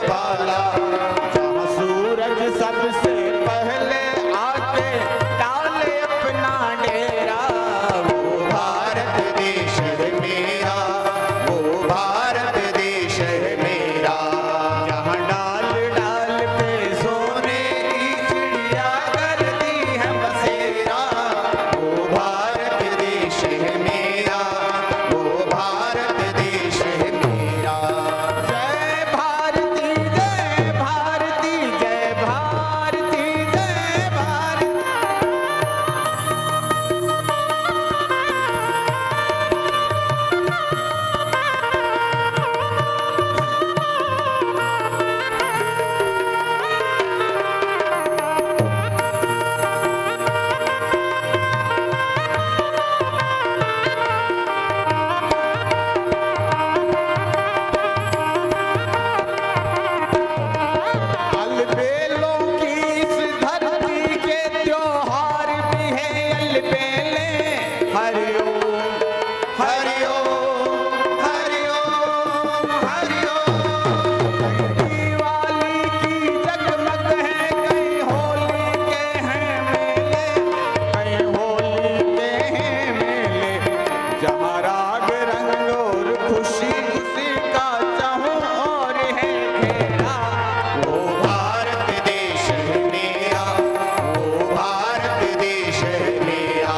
रखवाला, जहाँ सूरज सबसे पहले आके डाले अपना डेरा, वो भारत देश है मेरा, वो भारत देश है मेरा। जहाँ डाल डाल पे सोने की चिड़िया करती है बसेरा, वो भारत देश है मेरा, वो भारत देश है मेरा। जय भारती जय भारती जय भारती जय भारती। अलबेलों की इस धरती के त्योहार भी है अलबेले, हरिओम हरिओम हरिओम हरिओम। दिवाली की जगमग है, कहीं होली के हैं मेले, कहीं होली के हैं मेले। जहाँ राग रंग और खुशी खुशी का चाहूं और है घेरा, वो भारत देश है मेरा, वो भारत देश है मेरा।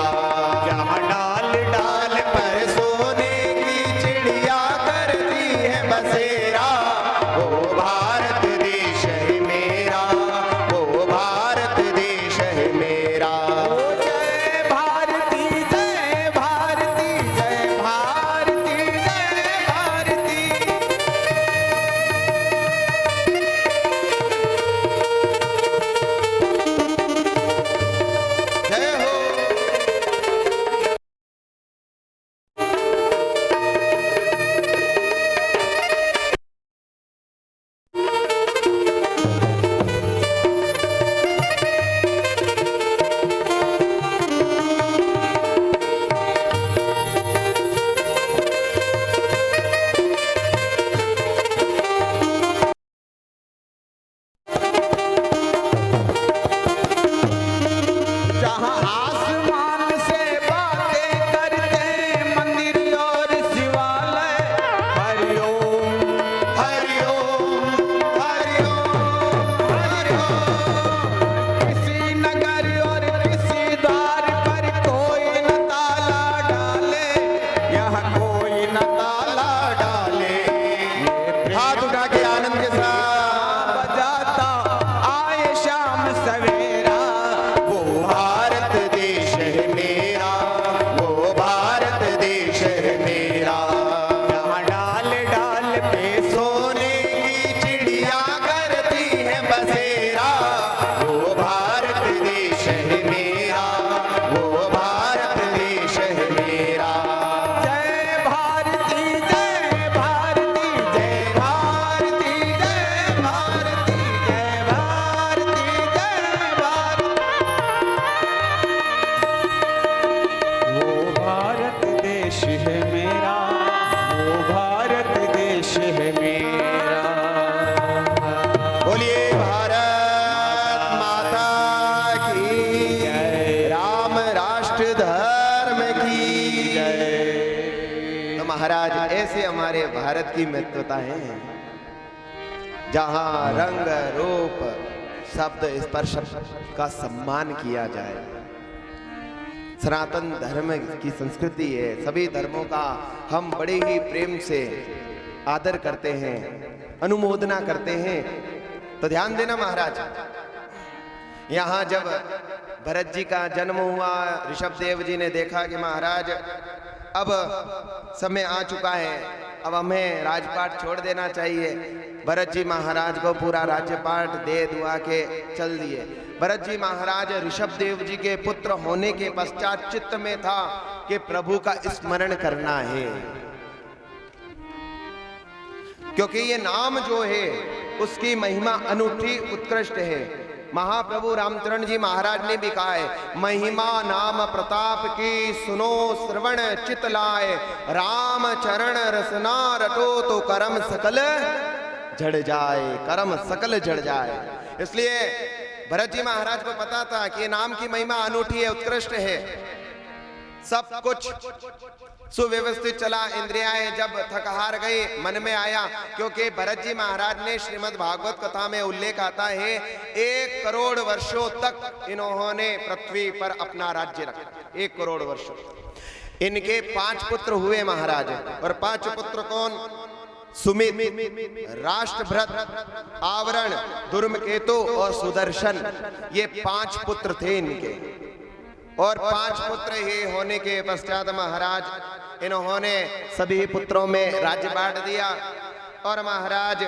जहाँ डाल डाल पर सोने की चिड़िया करती है बसेरा, वो भारत देश है मेरा, वो भारत देश है मेरा। जय भारती जय भारती जय भारती जय भारती। जय हो। जहाँ आसमान से बातें करते मंदिर और शिवालय, हरिओम हरिओम हरिओम हरिओम। किसी नगर और किसी द्वार पर कोई न ताला डाले, यहाँ कोई न ताला डाले। हाथ उठा के आनंद के साथ बजाता आए शाम सवेरा, वो भारत देश है मेरा, वो भारत देश है मेरा। जहाँ डाल डाल पे सोने की चिड़िया करती है बसेरा, वो भारत देश है मेरा, वो भारत देश है मेरा। जय भारती जय भारती जय भारती जय भारती जय भारती जय भारती। वो भारत देश है मेरा, वो भारत देश है मेरा। बोलिए भारत माता की जय। राम राष्ट्र धर्म की जय। तो महाराज ऐसे हमारे भारत की महत्वताएं हैं, जहां रंग रूप शब्द स्पर्श का सम्मान किया जाए। सनातन धर्म की संस्कृति है, सभी धर्मों का हम बड़े ही प्रेम से आदर करते हैं, अनुमोदना करते हैं। तो ध्यान देना महाराज, यहाँ जब भरत जी का जन्म हुआ, ऋषभदेव जी ने देखा कि महाराज अब समय आ चुका है, अब हमें राजपाट छोड़ देना चाहिए। भरत जी महाराज को पूरा राज्यपाट दे दुआ के चल दिए। भरत जी महाराज ऋषभदेव जी के पुत्र होने के पश्चात चित्त में था कि प्रभु का स्मरण करना है, क्योंकि ये नाम जो है उसकी महिमा अनूठी उत्कृष्ट है। महाप्रभु रामचरण जी महाराज ने भी कहा है, महिमा नाम प्रताप की सुनो श्रवण चित लाए, राम चरण रसना रटो तो करम सकल झड़ जाए, कर्म सकल झड़ जाए। इसलिए भरत जी महाराज को पता था कि नाम की महिमा अनूठी है, उत्कृष्ट है। सब कुछ सुव्यवस्थित चला, इंद्रियाएं जब थक हार गई, मन में आया, क्योंकि भरत जी महाराज ने श्रीमद् भागवत कथा में उल्लेख आता है 1 करोड़ वर्षों तक इन्होंने पृथ्वी पर अपना राज्य रखा। 1 करोड़ वर्षों। इनके 5 पुत्र हुए महाराज, और 5 पुत्र कौन? सुमित, राष्ट्रभृत, आवरण, धूम्रकेतु और सुदर्शन। ये 5 पुत्र थे इनके। और 5 पुत्र ही होने के पश्चात महाराज इन्होंने सभी पुत्रों में राज्य बांट दिया। और महाराज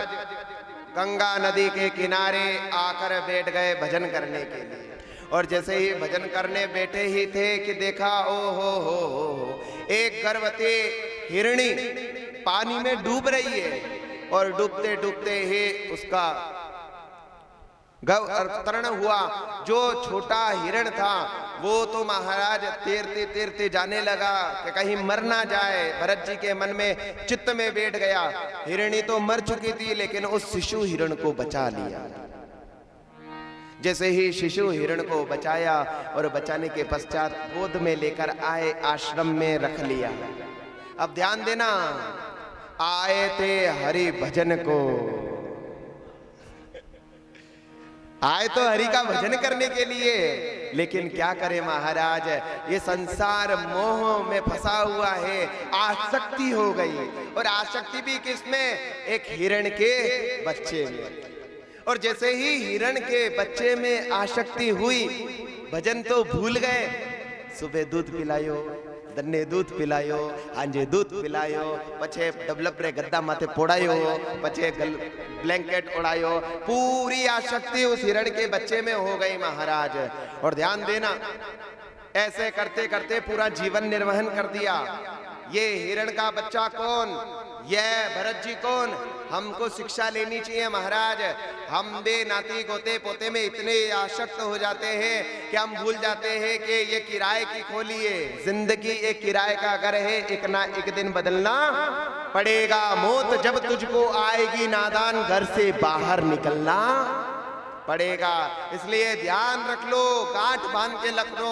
गंगा नदी के किनारे आकर बैठ गए भजन करने के लिए। और जैसे ही भजन करने बैठे ही थे कि देखा, ओ हो, एक गर्भवती हिरणी पानी में डूब रही है, और डूबते डूबते ही उसका अवतरण हुआ। जो छोटा हिरण था वो तो महाराज तैरते तैरते जाने लगा कि कहीं मर ना जाए। भरत जी के मन में चित्त में बैठ गया, हिरणी तो मर चुकी थी, लेकिन उस शिशु हिरण को बचा लिया। जैसे ही शिशु हिरण को बचाया और बचाने के पश्चात गोद में लेकर आए, आश्रम में रख लिया। अब ध्यान देना, आए थे हरि भजन को, आए तो हरि का भजन करने के लिए, लेकिन क्या करे महाराज, ये संसार मोह में फंसा हुआ है, आसक्ति हो गई। और आसक्ति भी किसमें? एक हिरण के बच्चे में। और जैसे ही हिरण के बच्चे में आसक्ति हुई, भजन तो भूल गए। सुबह दूध पिलायो, दन्ने दूध पिलायो, आंजे दूध पिलायो, पछे डबलप रे गद्दा माथे पोड़ायो, पछे ब्लैंकेट उड़ायो। पूरी आसक्ति उस हिरण के बच्चे में हो गई महाराज। और ध्यान देना, ऐसे करते करते पूरा जीवन निर्वहन कर दिया। ये हिरण का बच्चा कौन? यह भरत जी कौन? हमको शिक्षा लेनी चाहिए महाराज। हम बे नाती गोते पोते में इतने आसक्त हो जाते हैं कि हम भूल जाते हैं कि ये किराए की खोली है। जिंदगी एक किराए का घर है, एक ना एक दिन बदलना पड़ेगा। मौत जब तुझको आएगी नादान, घर से बाहर निकलना पड़ेगा। इसलिए ध्यान रख लो, गांठ बांध के रख लो,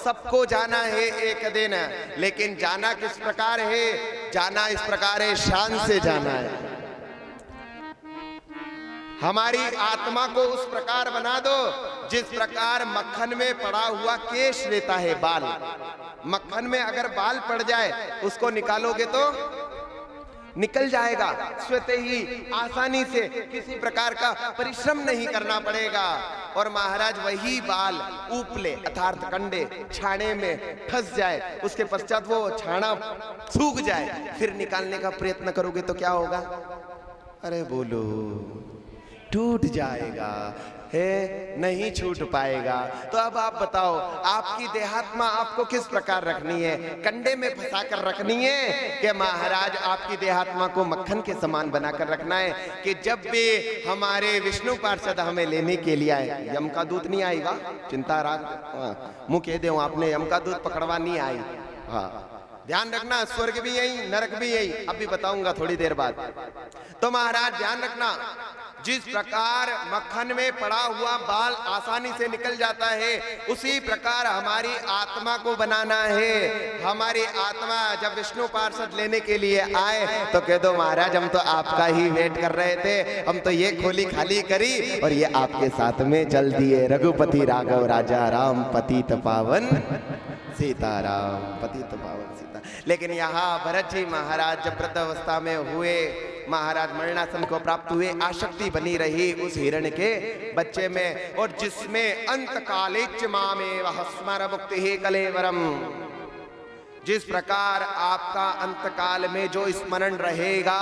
सबको जाना है एक दिन। लेकिन जाना किस प्रकार है? जाना इस प्रकार है, शान से जाना है। हमारी आत्मा को उस प्रकार बना दो जिस प्रकार मक्खन में पड़ा हुआ केश रहता है, बाल। मक्खन में अगर बाल पड़ जाए, उसको निकालोगे तो निकल जाएगा स्वतः ही, आसानी से, किसी प्रकार का परिश्रम नहीं करना पड़ेगा। और महाराज वही बाल ऊपले अर्थात कंडे छाने में फंस जाए, उसके पश्चात वो छाना सूख जाए, फिर निकालने का प्रयत्न करोगे तो क्या होगा? अरे बोलो, टूट जाएगा, है नहीं छूट पाएगा। तो अब आप बताओ, आपकी देहात्मा आपको किस प्रकार रखनी है? कंडे में फंसा कर रखनी है कि महाराज आपकी देहात्मा को मक्खन के समान बनाकर रखना है कि जब भी हमारे विष्णु पार्षद हमें लेने के लिए आए, यम का दूत नहीं आएगा, चिंता राख, मुँह कह दे आपने, यम का दूत पकड़वा नहीं आई। हाँ, ध्यान रखना, स्वर्ग भी यही, नरक भी यही, अभी बताऊंगा थोड़ी देर बाद। तो महाराज ध्यान रखना, जिस प्रकार मक्खन में पड़ा हुआ बाल आसानी से निकल जाता है, उसी प्रकार हमारी आत्मा को बनाना है। हमारी आत्मा जब विष्णु पार्षद लेने के लिए आए तो कह दो महाराज हम तो आपका ही वेट कर रहे थे, हम तो ये खोली खाली करी और ये आपके साथ में चल दिए। रघुपति राघव राजा राम, पतित पावन सीताराम, पतित पावन सीता। लेकिन यहाँ भरत जी महाराज जब वृद्धावस्था में हुए, महाराज मरणासन को प्राप्त हुए, आसक्ति बनी रही उस हिरण के बच्चे में, और जिसमें अंत काले मामेव स्मर मुक्ति ही कलेवरम। जिस प्रकार आपका अंत काल में जो स्मरण रहेगा,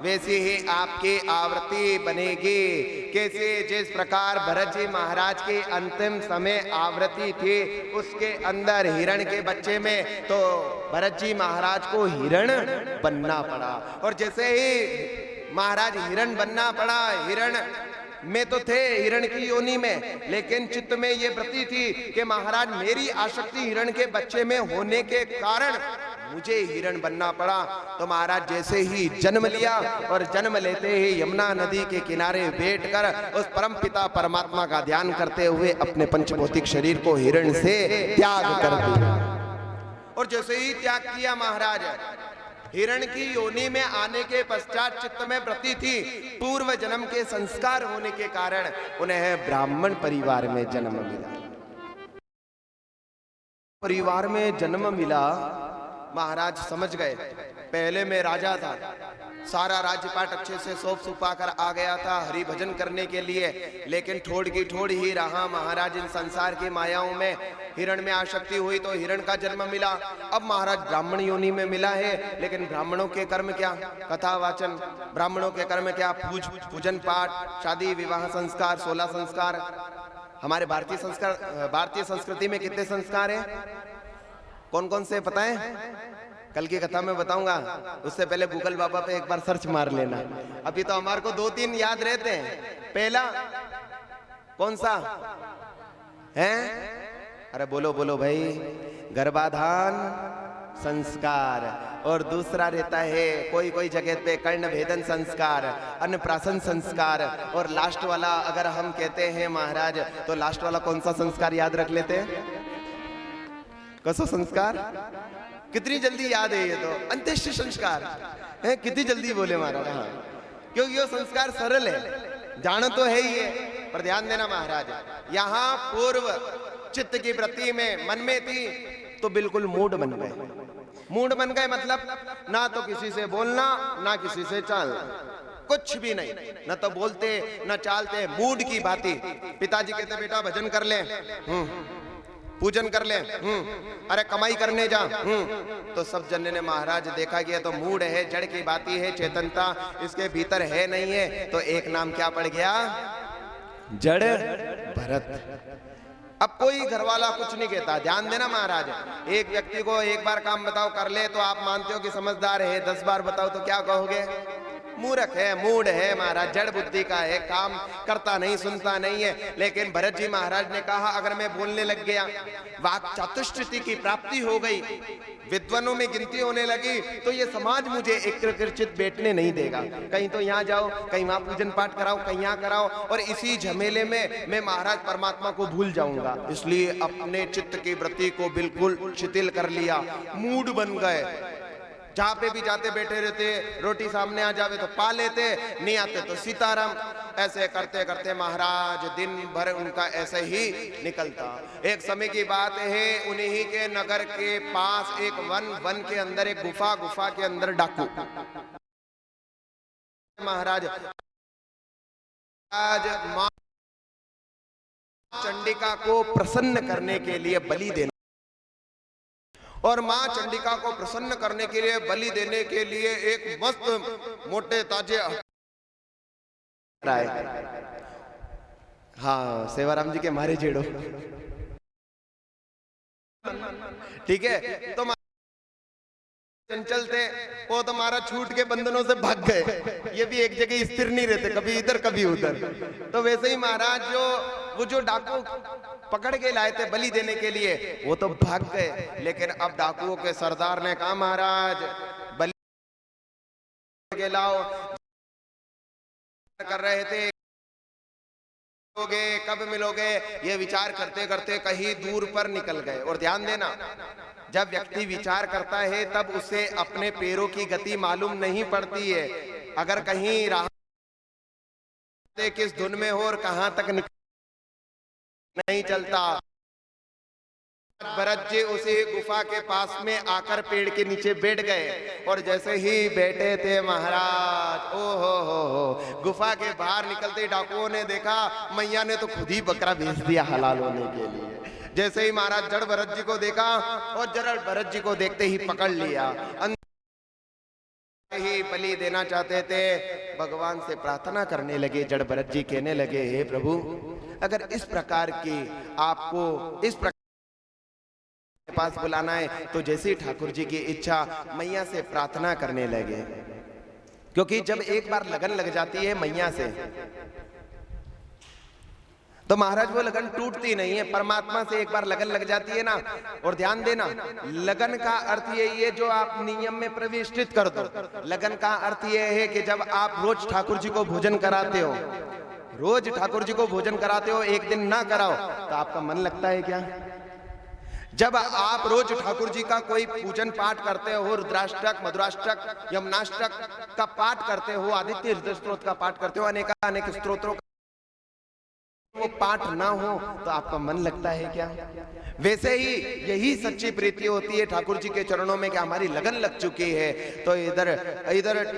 वैसी ही आपकी आवृत्ति बनेगी। कैसे? जिस प्रकार भरत जी महाराज के अंतिम समय आवृत्ति थी, उसके अंदर हिरण के बच्चे में, तो भरत जी महाराज को हिरण बनना पड़ा। और जैसे ही महाराज हिरण बनना पड़ा, हिरण में तो थे हिरण की योनि में, लेकिन चित्त में ये वृत्ति थी कि महाराज मेरी आसक्ति हिरण के बच्चे में होने के कारण मुझे हिरण बनना पड़ा। तो महाराज जैसे ही जन्म लिया और जन्म लेते ही यमुना नदी के किनारे बैठकर उस परम पिता परमात्मा का ध्यान करते हुए अपने पंचभौतिक शरीर को हिरण से त्याग कर दिया। और जैसे ही त्याग किया महाराज, हिरण की योनि में आने के पश्चात चित्त में वृत्ति थी, पूर्व जन्म के संस्कार होने के कारण उन्हें ब्राह्मण परिवार में जन्म मिला। परिवार में जन्म मिला, महाराज समझ गए। पहले मैं राजा था, सारा राज्यपाट अच्छे से सौंप सुपा कर आ गया था हरि भजन करने के लिए, लेकिन ठोड़ की ठोड़ ही रहा महाराज इन संसार की मायाओं में। हिरण में आसक्ति हुई तो हिरण का जन्म मिला। अब महाराज ब्राह्मण योनि में मिला है, लेकिन ब्राह्मणों के कर्म क्या? कथा वाचन। ब्राह्मणों के कर्म क्या? पूजन पाठ, शादी विवाह संस्कार, 16 संस्कार। हमारे भारतीय संस्कृति में कितने संस्कार हैं? कौन कौन से पता है? कल की कथा में बताऊंगा, उससे पहले गूगल बाबा पे एक बार सर्च मार लेना। अभी तो हमारे को 2-3 याद रहते हैं। पहला कौन सा है? अरे बोलो बोलो भाई। गर्भाधान संस्कार, और दूसरा रहता है कोई कोई जगह पे कर्ण भेदन संस्कार, अन्नप्राशन संस्कार, और लास्ट वाला अगर हम कहते हैं महाराज तो लास्ट वाला कौन सा संस्कार याद रख लेते हैं? कसो संस्कार? कितनी जल्दी याद है ये तो। अंत्येष्टि संस्कार है, कितनी जल्दी बोले महाराज। हाँ, क्योंकि ये संस्कार सरल है, जानो तो है ही है, पर ध्यान देना महाराज, यहाँ पूर्व चित्त की वृत्ति में मन में थी तो बिल्कुल मूड बन गए। मूड बन गए मतलब ना तो किसी से बोलना, ना किसी से चलना, कुछ भी नहीं, न तो बोलते न चालते, मूड की बाती। पिताजी कहते बेटा भजन कर ले, पूजन कर ले, अरे कमाई करने जा, तो सब जन ने महाराज देखा कि ये तो मूड है, जड़ की बाती है, चेतनता इसके भीतर है नहीं है। तो एक नाम क्या पड़ गया? जड़ भरत। अब कोई घर वाला कुछ नहीं कहता। ध्यान देना महाराज, एक व्यक्ति को एक बार काम बताओ कर ले तो आप मानते हो कि समझदार है, 10 बार बताओ तो क्या कहोगे? मूर्ख है, मूड है महाराज, जड़ बुद्धि का है, काम करता नहीं, सुनता नहीं है। लेकिन भरत जी महाराज ने कहा अगर मैं बोलने लग गया, वाक चातुष्टि की प्राप्ति हो गई, विद्वानों में गिनती होने लगी, तो ये समाज मुझे एकाग्रचित्त बैठने नहीं देगा। कहीं तो यहाँ जाओ, कहीं वहां पूजन पाठ कराओ, कहीं यहाँ कराओ, और इसी झमेले में मैं महाराज परमात्मा को भूल जाऊंगा। इसलिए अपने चित्त की वृत्ति को बिल्कुल शिथिल कर लिया, मूड बन गए। जहां पे भी जाते बैठे रहते, रोटी सामने आ जावे तो पा लेते, नहीं आते तो सीताराम। ऐसे करते करते महाराज दिन भर उनका ऐसे ही निकलता। एक समय की बात है, उन्हीं के नगर के पास एक वन के अंदर एक गुफा के अंदर डाकू महाराज आज मां चंडिका को प्रसन्न करने के लिए बलि देना, और मां चंडिका को प्रसन्न करने के लिए बलि देने के लिए एक मस्त मोटे ताजे हाँ सेवाराम जी के मारे जेड़ो, ठीक है। तो चंचल थे वो तो मारा छूट के बंधनों से भाग गए। ये भी एक जगह स्थिर नहीं रहते, कभी इधर कभी उधर। तो वैसे ही महाराज वो जो डाकू पकड़ के लाए थे बलि देने के लिए, वो तो भाग गए। लेकिन अब डाकुओं के सरदार ने कहा महाराज बलि के लाओ, कर रहे थे कब मिलोगे ये विचार करते करते कहीं दूर पर निकल गए। और ध्यान देना, जब व्यक्ति विचार करता है तब उसे अपने पैरों की गति मालूम नहीं पड़ती है। अगर कहीं राह किस धुन में हो और कहां तक नहीं चलता। भरत जी उसी गुफा के पास में आकर पेड़ के नीचे बैठ गए, और जैसे ही बैठे थे महाराज ओ हो गुफा के बाहर निकलते ही डाकुओं ने देखा मैया ने तो खुद ही बकरा भेज दिया हलाल होने के लिए। जैसे ही महाराज जड़ भरत जी को देखा, और जड़ भरत जी को देखते ही पकड़ लिया, ही बलि देना चाहते थे। भगवान से प्रार्थना करने लगे। जड़ भरत जी कहने लगे हे प्रभु, अगर इस प्रकार की आपको इस प्रकार पास बुलाना है तो जैसे ठाकुर जी की इच्छा, मैया से प्रार्थना करने लगे। क्योंकि जब एक बार लगन लग जाती है मैया से तो महाराज वो लगन टूटती नहीं है। परमात्मा से एक बार लगन लग जाती है ना, और ध्यान देना, लगन का अर्थ यही है जो आप नियम में प्रविष्टित कर दो। लगन का अर्थ ये है कि जब आप रोज ठाकुर जी को भोजन कराते हो, रोज ठाकुर जी को भोजन कराते हो, एक दिन ना कराओ तो आपका मन लगता है क्या? जब आप रोज ठाकुर जी का कोई पूजन पाठ करते हो, रुद्राष्टक, मधुराष्टक, यमुनाष्टक का पाठ करते हो, आदित्य हृदय स्तोत्र का पाठ करते हो, अनेक स्तोत्रों का वो पाठ ना हो तो आपका मन लगता है क्या? वैसे ही यही सच्ची प्रीति होती है ठाकुर जी के चरणों में कि हमारी लगन लग चुकी है। तो इधर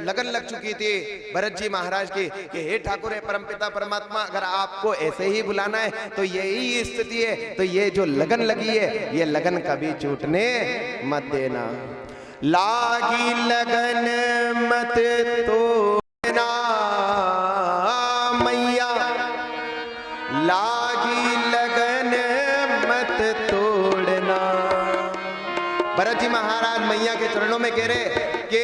लगन लग चुकी थी भरत जी महाराज की कि हे ठाकुर, है परमपिता परमात्मा, अगर आपको ऐसे ही बुलाना है तो यही स्थिति है। तो ये जो लगन लगी है, ये लगन कभी छूटने मत देना। लागी लगन मत तोड़ना मैया, लागी लगन मत तोड़ना। भरत जी महाराज मैया के चरणों में कह रहे कि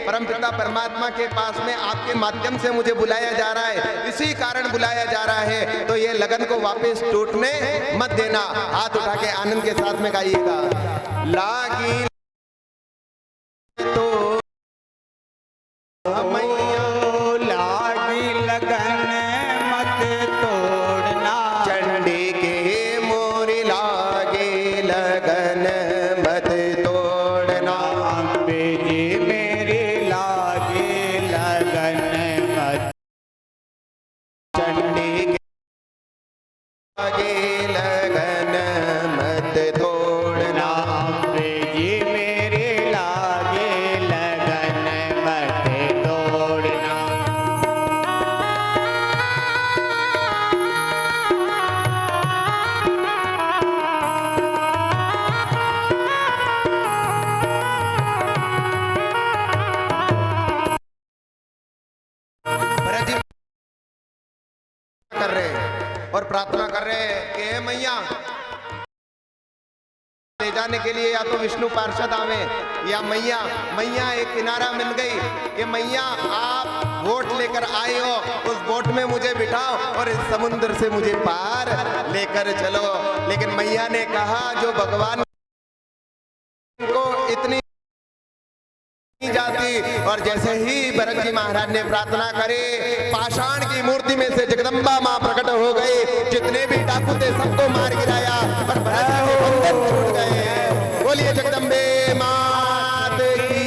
परमपिता परमात्मा के पास में आपके माध्यम से मुझे बुलाया जा रहा है, इसी कारण बुलाया जा रहा है, तो ये लगन को वापस टूटने मत देना। हाथ उठा के आनंद के साथ में गाइएगा। लागी तो मैया, लागी लगन मत तोड़ना, चंडी के मोरी लागे लगन मत तोड़ना। अम्बे जी मेरी लागे लगन मत, चंडी के लागे लगन मत तोड़ना। अम्बे जी मेरी लागे लगन मत तोड़ना। भरत जी कर रहे हैं और प्रार्थना कर रहे हैं कि हे मैया, ले जाने के लिए या तो विष्णु पार्षद आवे या मैया एक किनारा मिल गई कि मैया आप बोट लेकर आए हो, उस बोट में मुझे बिठाओ और इस समुद्र से मुझे पार लेकर चलो। लेकिन मैया ने कहा जो भगवान को इतनी जाती, और जैसे ही भरत जी महाराज ने प्रार्थना करे, पाषाण की मूर्ति में से जगदम्बा मां प्रकट हो गई। जितने भी डाकू थे सबको मार गिराया और भरत जी के बंधन छूट गए। बोलिए जगदम्बे मात की।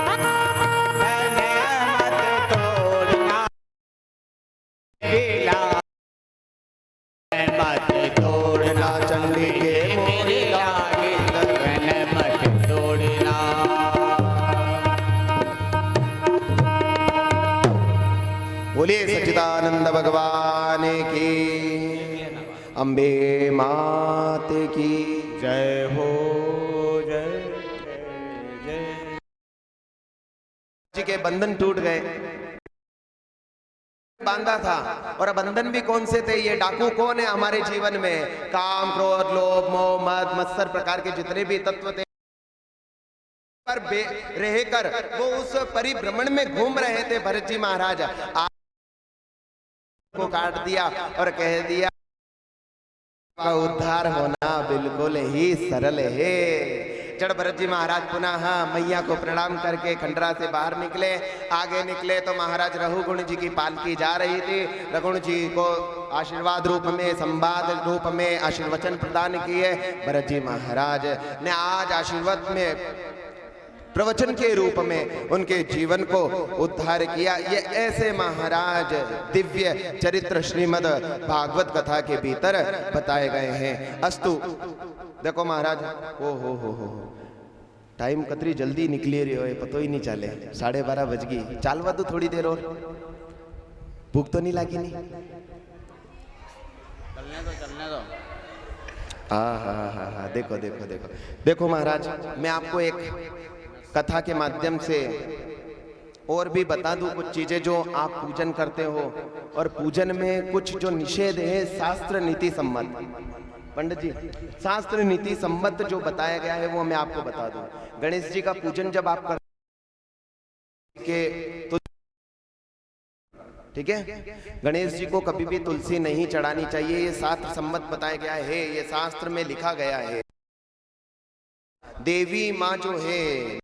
मत तोड़ना, मत तोड़ना, चंडी के मेरी लागे लगन मत तोड़ना। बोलिए सच्चिदानंद भगवान की, अम्बे मात की जय हो, जय जय। जी के बंधन टूट गए, बांधा था। और बंधन भी कौन से थे? ये डाकू कौन है हमारे जीवन में? काम, क्रोध, लोभ, मोह, मद, मत्सर प्रकार के जितने भी तत्व थे पर रहकर वो उस परिभ्रमण में घूम रहे थे। भरत जी महाराज को काट दिया और कह दिया का उद्धार होना बिल्कुल ही सरल है। जड़ भरत जी महाराज पुनः मैया को प्रणाम करके खंडरा से बाहर निकले। आगे निकले तो महाराज रघुगुण जी की पालकी जा रही थी। रघुगुण जी को आशीर्वाद रूप में, संवाद रूप में आशीर्वचन प्रदान किए। भरत जी महाराज ने आज आशीर्वाद में, प्रवचन के रूप में उनके जीवन को उद्धार किया। ये ऐसे महाराज दिव्य चरित्र श्रीमद् भागवत कथा के भीतर बताए गए हैं। अस्तु देखो महाराज, हो टाइम कतरी जल्दी निकली रही हो, पतो ही नहीं चले। 12:30 बज गई। चालवा दो थोड़ी देर और, भूख तो नहीं लगी? नहीं, चलने दो। हाँ, देखो महाराज, मैं आपको एक कथा के माध्यम से और भी बता दूं कुछ चीजें जो आप पूजन करते हो, और पूजन में कुछ जो निषेध है शास्त्र नीति सम्मत। पंडित जी, शास्त्र नीति सम्मत जो बताया गया है वो मैं आपको बता दूं। गणेश जी का पूजन जब आप करते के तो ठीक है। गणेश जी को कभी भी तुलसी नहीं चढ़ानी चाहिए, ये शास्त्र सम्मत बताया गया है, ये शास्त्र में लिखा गया है। देवी माँ जो है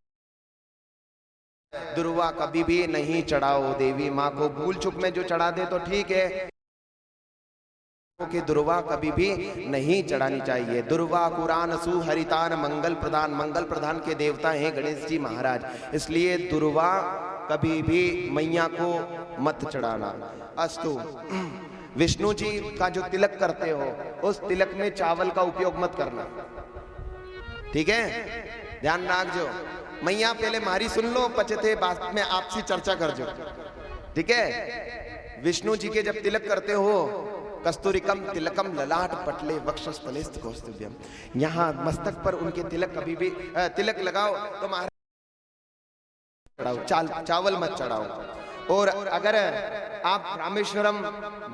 दुर्वा कभी भी नहीं चढ़ाओ, देवी माँ को भूल चुक में जो चढ़ा दे तो ठीक है, कि दुर्वा कभी भी नहीं चढ़ानी चाहिए। दुर्वा कुरान सुहरितान मंगल प्रधान के देवता हैं गणेश जी महाराज, इसलिए दुर्वा कभी भी मैया को मत चढ़ाना। अस्तु। विष्णु जी का जो तिलक करते हो उस तिलक में चावल का उपयोग मत करना, ठीक है, ध्यान रखो। मैया पहले मारी सुन लो, पचते बाद में आपसी चर्चा कर जो, ठीक है। विष्णु जी के जब तिलक करते हो, कस्तूरिकम तिलकम ललाट पटले वक्षस्थलेस्त कौस्तुभ्यम, यहाँ मस्तक पर उनके तिलक कभी भी तिलक लगाओ तो महाराज चढ़ाओ, चावल मत चढ़ाओ। और अगर आप रामेश्वरम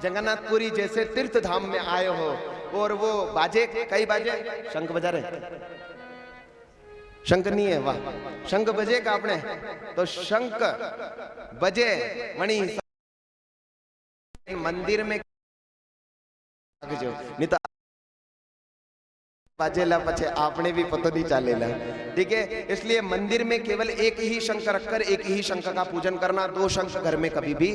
जगन्नाथपुरी जैसे तीर्थ धाम में आए हो और वो बाजे, कई बाजे शंख बजा रहे, शंख नहीं है, वाह, शंख बजेगा आपने तो शंख बजे मणि मंदिर में नहीं तो बाजेला पछे आपने भी पता नहीं चलेला, ठीक है। इसलिए मंदिर में केवल एक ही शंख रखकर एक ही शंख का पूजन करना, दो शंख घर में कभी भी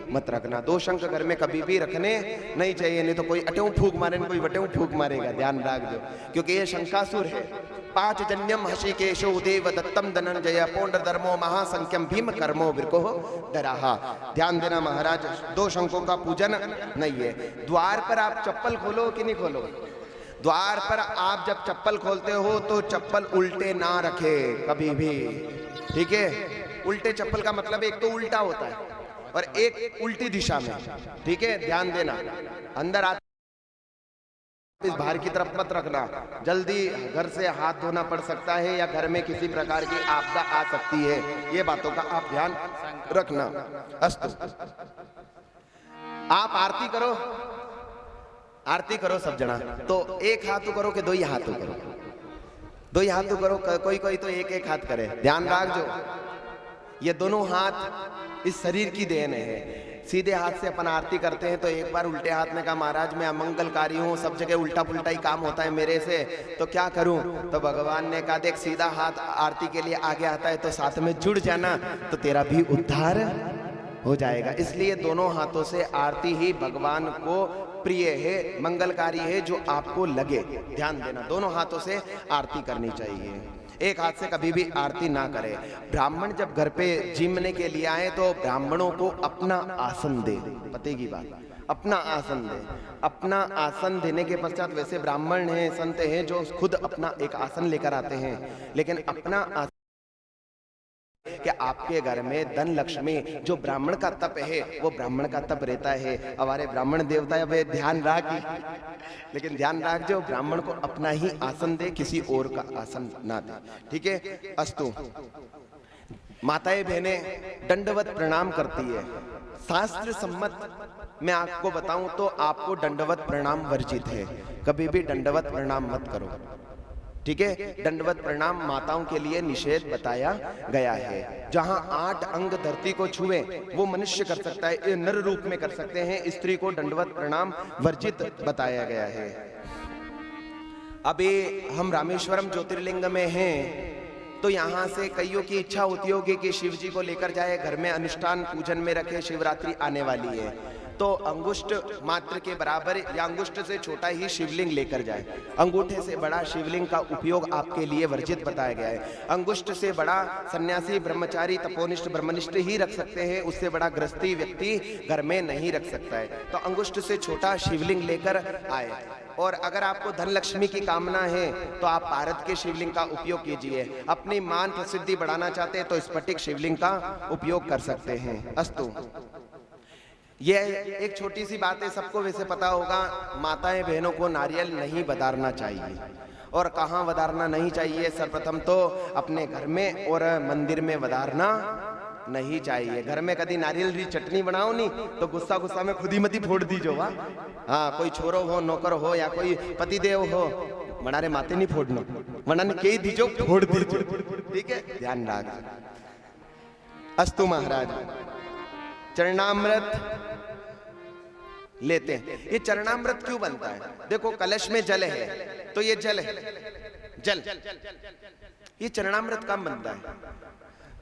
मत रखना, दो शंख घर में कभी भी रखने नहीं चाहिए, नहीं तो कोई अटेऊ फूक मारे, कोई वटेऊ फूक मारेगा, ध्यान रख दो, क्योंकि ये शंकासुर है। पांच जन्यम हषिकेशो देव दत्तम धनंजय पौंड धर्मो महासंख्यम भीम कर्मो विरको दराहा। ध्यान देना महाराज, दो शंखों का पूजन नहीं है। द्वार पर आप चप्पल खोलो कि नहीं खोलो, द्वार पर आप जब चप्पल खोलते हो तो चप्पल उल्टे ना रखे कभी भी, ठीक है। उल्टे चप्पल का मतलब एक तो उल्टा होता है और एक उल्टी दिशा में, ठीक है, ध्यान देना। अंदर आते इस बाहर की तरफ मत रखना, जल्दी घर से हाथ धोना पड़ सकता है या घर में किसी प्रकार की आपदा आ सकती है, ये बातों का आप ध्यान रखना। अस्तु। आप आरती करो, आरती करो सब जना, तो एक हाथ करो कि दो ही हाथ करो, दो ही हाथ करो, कोई कोई तो एक एक हाथ करे, ध्यान रख जो ये दोनों हाथ इस शरीर की देन है। सीधे हाथ से अपन आरती करते हैं तो एक बार उल्टे हाथ में कहा महाराज मैं अमंगलकारी हूँ, सब जगह उल्टा पुल्टा ही काम होता है मेरे से, तो क्या करूं? तो भगवान ने कहा देख सीधा हाथ आरती के लिए आगे आता है तो साथ में जुड़ जाना तो तेरा भी उद्धार हो जाएगा। इसलिए दोनों हाथों से आरती ही भगवान को प्रिय है, मंगलकारी है, जो आपको लगे। ध्यान देना, दोनों हाथों से आरती करनी चाहिए, एक हाथ से कभी भी आरती ना करे। ब्राह्मण जब घर पे जिमने के लिए आए तो ब्राह्मणों को अपना आसन दे, पते की बात, अपना आसन दे। अपना आसन देने के पश्चात, वैसे ब्राह्मण हैं, संत हैं जो खुद अपना एक आसन लेकर आते हैं, लेकिन अपना आसन कि आपके घर में धन लक्ष्मी, जो ब्राह्मण का तप है वो ब्राह्मण का तप रहता है। हमारे ब्राह्मण देवता है, वे ध्यान रख, लेकिन ध्यान रख जो ब्राह्मण को अपना ही आसन दे, किसी और का आसन ना दे, ठीक है। अस्तु। माताएं बहनें दंडवत प्रणाम करती है, शास्त्र सम्मत मैं आपको बताऊं तो आपको दंडवत प्रणाम वर्जित है, कभी भी दंडवत प्रणाम मत करो, ठीक है। दंडवत प्रणाम माताओं के लिए निषेध बताया गया है। जहां 8 अंग धरती को छुए वो मनुष्य कर सकता है, नर रूप में कर सकते हैं, स्त्री को दंडवत प्रणाम वर्जित बताया गया है। अभी हम रामेश्वरम ज्योतिर्लिंग में हैं तो यहाँ से कईयों की इच्छा होती होगी कि शिव जी को लेकर जाए, घर में अनुष्ठान पूजन में रखे, शिवरात्रि आने वाली है तो अंगुष्ठ मात्र के बराबर या अंगुष्ठ से छोटा ही शिवलिंग लेकर जाए। अंगूठे से बड़ा शिवलिंग का उपयोग आपके लिए वर्जित बताया गया है। अंगुष्ठ से बड़ा सन्यासी, ब्रह्मचारी, तपोनिष्ठ, ब्रह्मनिष्ठ ही रख सकते हैं, उससे बड़ा गृहस्थी व्यक्ति घर में नहीं रख सकता है। तो अंगुष्ठ से छोटा शिवलिंग लेकर आए। और अगर आपको धन लक्ष्मी की कामना है तो आप भारत के शिवलिंग का उपयोग कीजिए। अपनी मान प्रसिद्धि बढ़ाना चाहते हैं तो स्फटिक शिवलिंग का उपयोग कर सकते हैं। अस्तु। यह एक छोटी सी बात है, सबको वैसे पता होगा, माताएं बहनों को नारियल नहीं बदारना चाहिए। और कहाँ बदारना नहीं चाहिए? सर्वप्रथम तो अपने घर में और मंदिर में बदारना नहीं चाहिए। घर में कभी नारियल की चटनी बनाओ नहीं तो गुस्सा गुस्सा में खुद ही मती फोड़ दीजो। हाँ, कोई छोरो हो, नौकर हो या कोई पतिदेव हो, बनारे माते नहीं फोड़ना, वरना कही दीजो, फोड़ दीजो, ठीक है, ध्यान रख। अस्तु महाराज। चरणामृत लेते हैं। ये चरणामृत क्यों बनता है? देखो कलश में जल है तो ये जल है, जल, ये चरणामृत कब बनता है?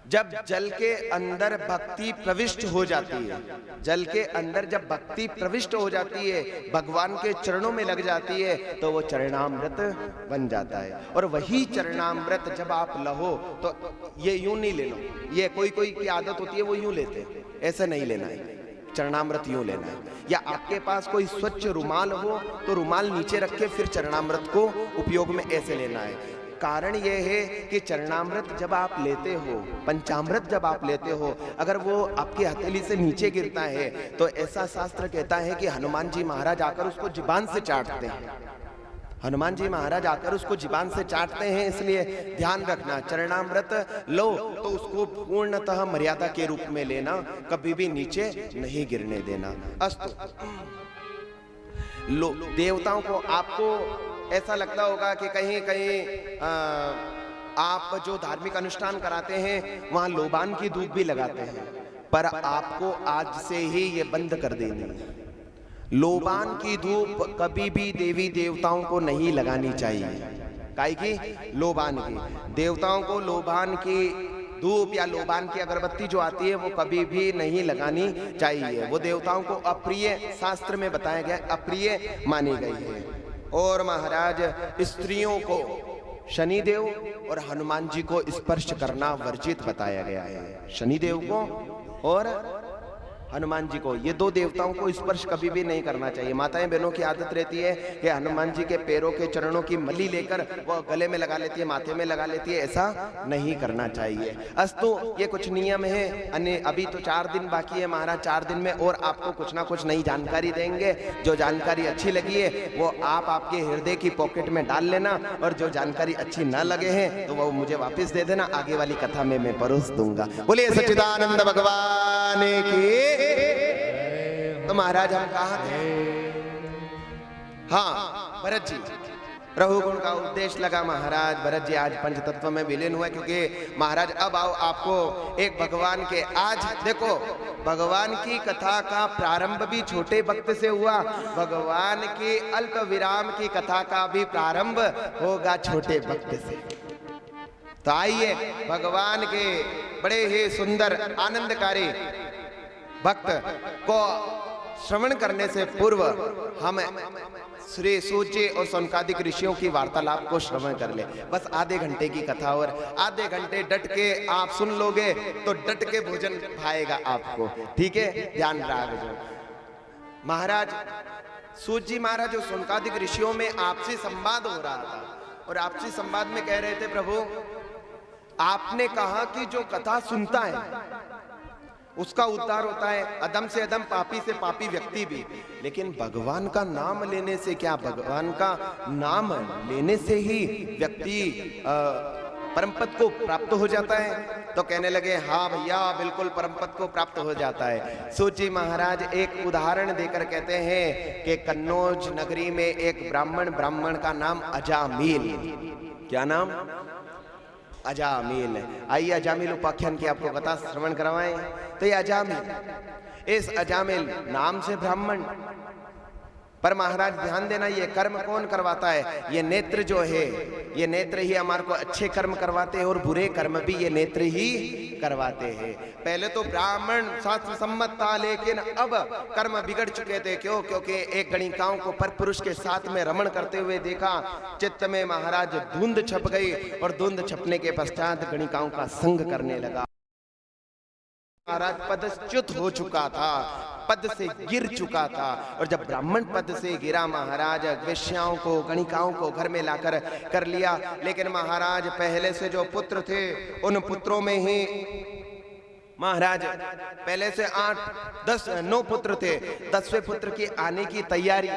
जब जल के अंदर भक्ति प्रविष्ट हो जाती है, जल के अंदर जब भक्ति प्रविष्ट हो जाती है, भगवान के चरणों में लग जाती है, तो वो चरणामृत बन जाता है। और वही चरणामृत जब आप लहो तो ये यूं नहीं ले लो, ये कोई कोई की आदत होती है वो यूं लेते हैं, ऐसे नहीं लेना है। चरणामृत यूं लेना है, या आपके पास कोई स्वच्छ रुमाल हो तो रुमाल नीचे रख के फिर चरणामृत को उपयोग में ऐसे लेना है। कारण यह है कि चरणामृत जब आप लेते हो, पंचामृत जब आप लेते हो, अगर वो आपकी हथेली से नीचे गिरता है तो ऐसा शास्त्र कहता है कि हनुमान जी महाराज आकर उसको जीभान से चाटते हैं। हनुमान जी महाराज आकर उसको जीभान से चाटते हैं। इसलिए ध्यान रखना, चरणामृत लो तो उसको पूर्णतः मर्यादा के रूप में लेना, कभी भी नीचे नहीं गिरने देना। अस्तु, लो देवताओं को, आपको ऐसा लगता होगा कि कहीं कहीं आप जो धार्मिक अनुष्ठान कराते हैं वहां लोबान की धूप भी लगाते हैं, पर आपको आज से ही ये बंद कर देनी है। लोबान की धूप कभी भी देवी देवताओं को नहीं लगानी चाहिए। काहे की? लोबान की। देवताओं को लोबान की धूप या लोबान की अगरबत्ती जो आती है वो कभी भी नहीं लगानी चाहिए। वो देवताओं को अप्रिय, शास्त्र में बताया गया, अप्रिय मानी गई है। और महाराज स्त्रियों को शनिदेव और हनुमान जी को स्पर्श करना वर्जित बताया गया है। शनिदेव को और हनुमान जी को, ये दो देवताओं को स्पर्श कभी भी नहीं करना चाहिए। माताएं बहनों की आदत रहती है कि हनुमान जी के पैरों के चरणों की मली लेकर वो गले में लगा लेती है, माथे में लगा लेती है, ऐसा नहीं करना चाहिए। अस्तु, ये कुछ नियम है। अन्य अभी तो 4 दिन बाकी है महाराज, 4 दिन में और आपको कुछ ना कुछ नई जानकारी देंगे। जो जानकारी अच्छी लगी है वो आप आपके हृदय की पॉकेट में डाल लेना, और जो जानकारी अच्छी ना लगे हैं तो वो मुझे वापस दे देना, आगे वाली कथा में मैं परोस दूंगा। बोलिए सच्चिदानंद भगवान की। तो महाराज हम कहाँ थे? हाँ, भरत जी, रघुगुण का उपदेश लगा महाराज। भरत जी आज पंचतत्व में विलीन हुआ, क्योंकि महाराज अब आओ आपको एक भगवान के, आज देखो भगवान की कथा का प्रारंभ भी छोटे भक्त से हुआ, भगवान की अल्प विराम की कथा का भी प्रारंभ होगा छोटे भक्त से। तो आइए भगवान के बड़े ही सुंदर आनंदकारी भक्त को श्रवण करने से पूर्व हम श्री सूची और सौनकादिक ऋषियों की वार्तालाप को श्रवण कर ले। बस आधे घंटे की कथा, और आधे घंटे डट के आप सुन लोगे तो डट के भोजन भाएगा आपको। ठीक है, ध्यान रखो। महाराज सूची महाराज और सौनकादिक ऋषियों में आपसी संवाद हो रहा था, और आपसी संवाद में कह रहे थे, प्रभु आपने कहा कि जो कथा सुनता है उसका उद्धार होता है, अधम से अधम, पापी से पापी व्यक्ति भी। लेकिन भगवान का नाम लेने से क्या, भगवान का नाम लेने से ही व्यक्ति परम पद को प्राप्त हो जाता है? तो कहने लगे, हाँ भैया बिल्कुल परम पद को प्राप्त हो जाता है। सूची महाराज एक उदाहरण देकर कहते हैं कि कन्नौज नगरी में एक ब्राह्मण का नाम अजामिल। क्या नाम? अजामिल। आइए अजामिल उपाख्यान की आपको कथा श्रवण करवाएं। तो ये अजामिल, इस अजामिल नाम से ब्राह्मण, पर महाराज ध्यान देना, ये कर्म कौन करवाता है? ये नेत्र जो है, ये नेत्र ही हमारे को अच्छे कर्म करवाते हैं, और बुरे कर्म भी ये नेत्र ही करवाते हैं। पहले तो ब्राह्मण शास्त्र सम्मत था, लेकिन अब कर्म बिगड़ चुके थे। क्यों? क्योंकि एक गणिकाओं को पर पुरुष के साथ में रमण करते हुए देखा, चित्त में महाराज धुंध छप गई, और धुंध छपने के पश्चात गणिकाओं का संग करने लगा। महाराज पदच्युत हो चुका था, पद से गिर चुका था, और जब ब्राह्मण पद से गिरा महाराज वेश्याओं को, गणिकाओं को घर में लाकर कर लिया। लेकिन महाराज पहले से जो पुत्र थे उन पुत्रों में ही महाराज पहले से 9 पुत्र थे, 10वें पुत्र की आने की तैयारी।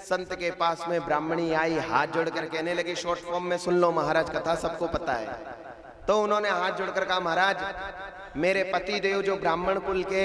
संत के पास में ब्राह्मणी आई, हाथ जोड़कर कहने लगी, शॉर्ट फॉर्म में सुन लो महाराज, कथा सबको पता है। तो उन्होंने हाथ जोड़कर कहा, महाराज मेरे पति देव जो ब्राह्मण कुल के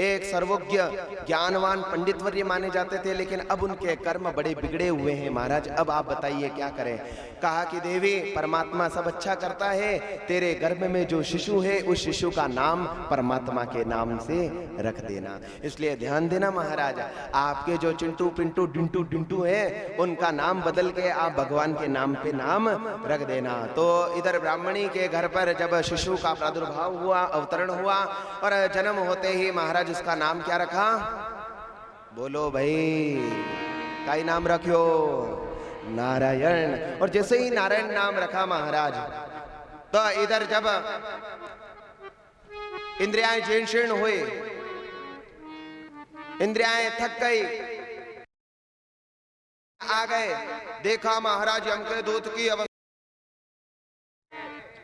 एक सर्वज्ञ ज्ञानवान पंडितवर्य माने जाते थे, लेकिन अब उनके कर्म बड़े बिगड़े हुए हैं महाराज। अब आप बताइए क्या करें। कहा कि देवी परमात्मा सब अच्छा करता है, तेरे गर्भ में जो शिशु है उस शिशु का नाम परमात्मा के नाम से रख देना। इसलिए ध्यान देना महाराज, आपके जो चिंटू पिंटू डिंटू डिंटू है उनका नाम बदल के आप भगवान के नाम पे नाम रख देना। तो इधर ब्राह्मणी के घर पर जब शिशु का प्रादुर्भाव हुआ, अवतरण हुआ, और जन्म होते ही महाराज उसका नाम क्या रखा? बोलो भाई, काई नाम रखियो? नारायण। और जैसे ही नारायण नाम रखा महाराज, तो इधर जब इंद्रियाएं जीर्ण शीर्ण हुई, इंद्रियाएं थक गई, आ गए, देखा महाराज यम के दूत की अवस्था,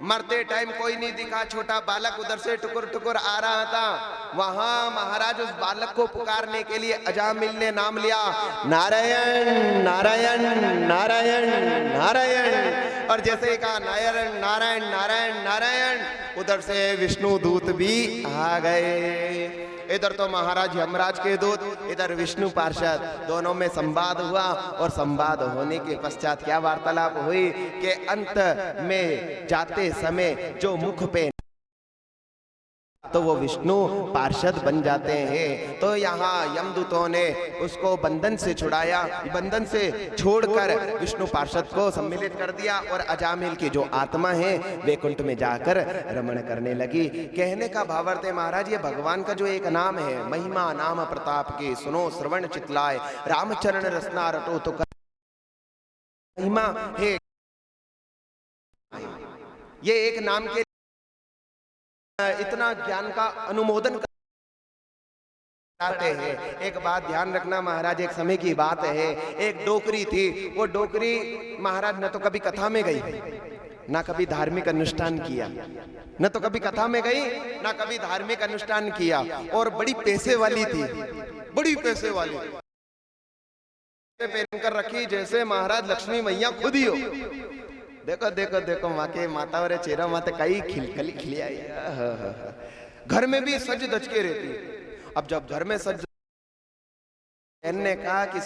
मरते टाइम कोई नहीं दिखा, छोटा बालक उधर से टुकुर टुकुर आ रहा था। वहां महाराज उस बालक को पुकारने के लिए अजामिल ने नाम लिया, नारायण नारायण नारायण नारायण। और जैसे ही कहा नारायण नारायण नारायण नारायण, उधर से विष्णु दूत भी आ गए। इधर तो महाराज यमराज के दूत, इधर विष्णु पार्षद, दोनों में संवाद हुआ। और संवाद होने के पश्चात क्या वार्तालाप हुई कि अंत में जाते समय जो मुख पे तो वो विष्णु पार्षद बन जाते हैं। तो यहाँ यमदूतों ने उसको बंधन से छुड़ाया, बंधन से छोड़कर विष्णु पार्षद को सम्मिलित कर दिया, और अजामिल की जो आत्मा है वैकुंठ में जाकर रमण करने लगी। कहने का भावार्थ है महाराज, ये भगवान का जो एक नाम है, महिमा नाम प्रताप की सुनो श्रवण चितलाय, रामचरण रसना रटो तो महिमा है। ये एक नाम के इतना ज्ञान का अनुमोदन करते हैं। एक बात ध्यान रखना महाराज, एक समय की बात है, एक डोकरी थी। वो डोकरी महाराज न तो कभी कथा में गई, ना कभी धार्मिक अनुष्ठान किया, न तो कभी कथा में गई, ना कभी धार्मिक अनुष्ठान किया, और बड़ी पैसे वाली थी, बड़ी पैसे वाली, पहनकर रखी जैसे महाराज लक्ष्मी मैया खुद ही हो। देखो देखो देखो माँ के माता और चेहरा माते कई खिलखली खिली आई। घर में भी सज धज के रहती। अब जब घर में सज, ने कहा कि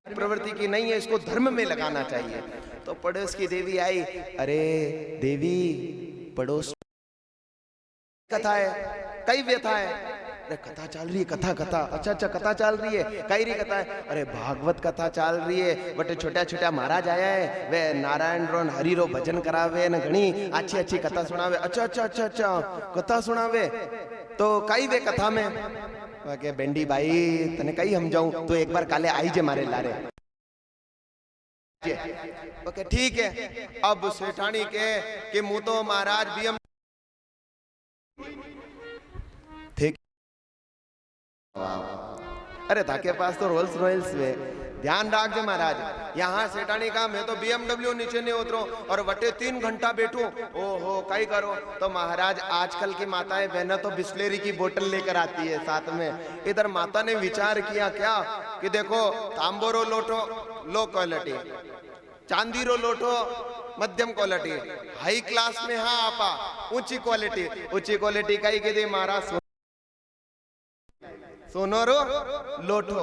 प्रवृत्ति की नहीं है, इसको धर्म में लगाना चाहिए। तो पड़ोस की देवी आई, अरे देवी पड़ोस कथा है, कई व्यथा है। अरे कथा चल रही है, कथा कथा, अच्छा अच्छा कथा चल रही है, कई रही कथा है। अरे भागवत कथा चल रही है, बटे छोटा छोटा महाराज आया है, वे नारायण रो हरि रो भजन करावे न घनी अच्छी अच्छी कथा सुनावे। अच्छा अच्छा अच्छा अच्छा कथा सुनावे, तो कई वे कथा में के बेंडी भाई तने कई हम जाऊं, तो एक बार काले आई जे मारे लारे। ओके ठीक है। अब सेठानी के कि मुंह तो महाराज बीएम ठीक, अरे ताके पास तो रोल्स रॉयल्स वे, ध्यान रख दे महाराज। यहाँ सेठानी का मैं तो BMW नीचे नहीं उतरो और वटे 3 घंटा बैठूं, ओहो कई करो। तो महाराज आजकल की माताएं बहना तो बिस्लेरी की बोतल लेकर आती है साथ में। इधर माता ने विचार किया क्या कि देखो तांबो रो लोटो लो क्वालिटी, चांदी रो लोटो मध्यम क्वालिटी, हाई क्लास में हाँ आपा ऊंची क्वालिटी। ऊंची क्वालिटी का ही कहते महाराज सोनोरो लोटो,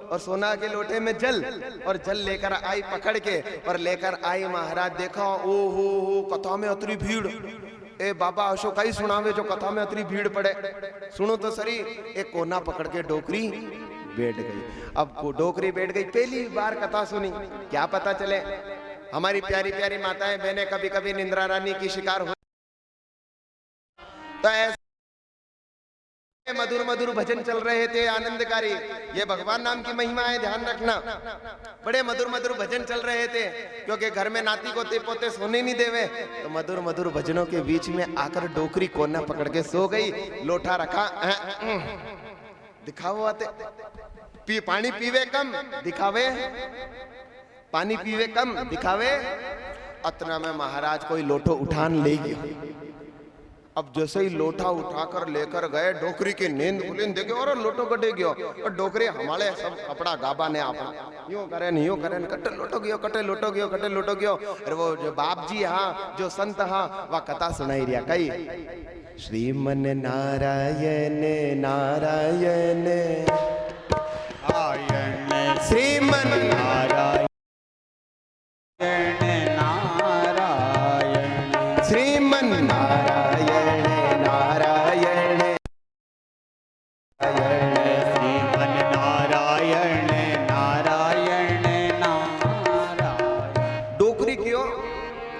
और सोना के लोटे में जल, और जल लेकर आई पकड़ के, और लेकर आई महाराज। देखो ओ कथा में अतरी भीड़, ए बाबा अशोक कई सुनावे जो कथा में अतरी भीड़ पड़े, सुनो तो सरी। एक कोना पकड़ के डोकरी बैठ गई। अब वो डोकरी बैठ गई, पहली बार कथा सुनी, क्या पता चले हमारी प्यारी प्यारी माताएं बहनें कभी कभी निंद्रा रानी की शिकार हो। तो ऐसे मधुर मधुर भजन चल रहे थे आनंदकारी, ये भगवान नाम की महिमा है, ध्यान रखना। बड़े मधुर मधुर भजन चल रहे थे, क्योंकि घर में नाती को ते पोते सोने नहीं देवे। तो मधुर मधुर भजनों के बीच में आकर डोकरी कोना पकड़ के सो गई। लोटा रखा, दिखाओ आते पानी पीवे कम दिखावे, पानी पीवे कम दिखावे। अतना में महाराज कोई लोटो उठान ले गया। अब जैसे ही लोटा उठाकर लेकर गए, डोकरी की नींद खुली, देखे और लोटो कटे गयो, और डोकरी हमारे सब कपड़ा गाबा ने आप यूं करे कटे लोटो गयो, कटे लोटो गयो, कटे लोटो गयो। अरे वो जो बाप जी हाँ, जो संत हाँ, वह कथा सुनाई रिया कई श्रीमन नारायण नारायण आयन श्रीमन नारायण नारायण श्रीमन नारायण नारायण श्रीमन नारायण नारायण नारायण। डोकरी क्यों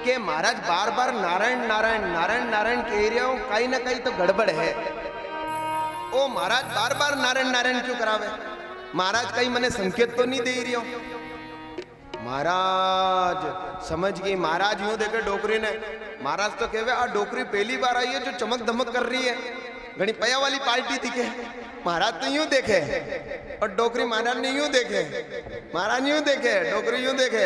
के महाराज बार बार नारायण नारायण नारायण नारायण कह रहे हो, कहीं ना कहीं तो गड़बड़ है। ओ महाराज बार बार नारायण नारायण क्यों करावे? महाराज कहीं मने संकेत तो नहीं दे रही हो? महाराज समझ गई। महाराज यूं देखे डोकरी ने, महाराज तो कहवे आ डोकरी पहली बार आई है जो चमक धमक कर रही है, घनी पया वाली पार्टी दिखे। महाराज तो यूं देखे और डोकरी महाराज ने यूं देखे, महाराज यूं देखे, डोकरी यूं देखे।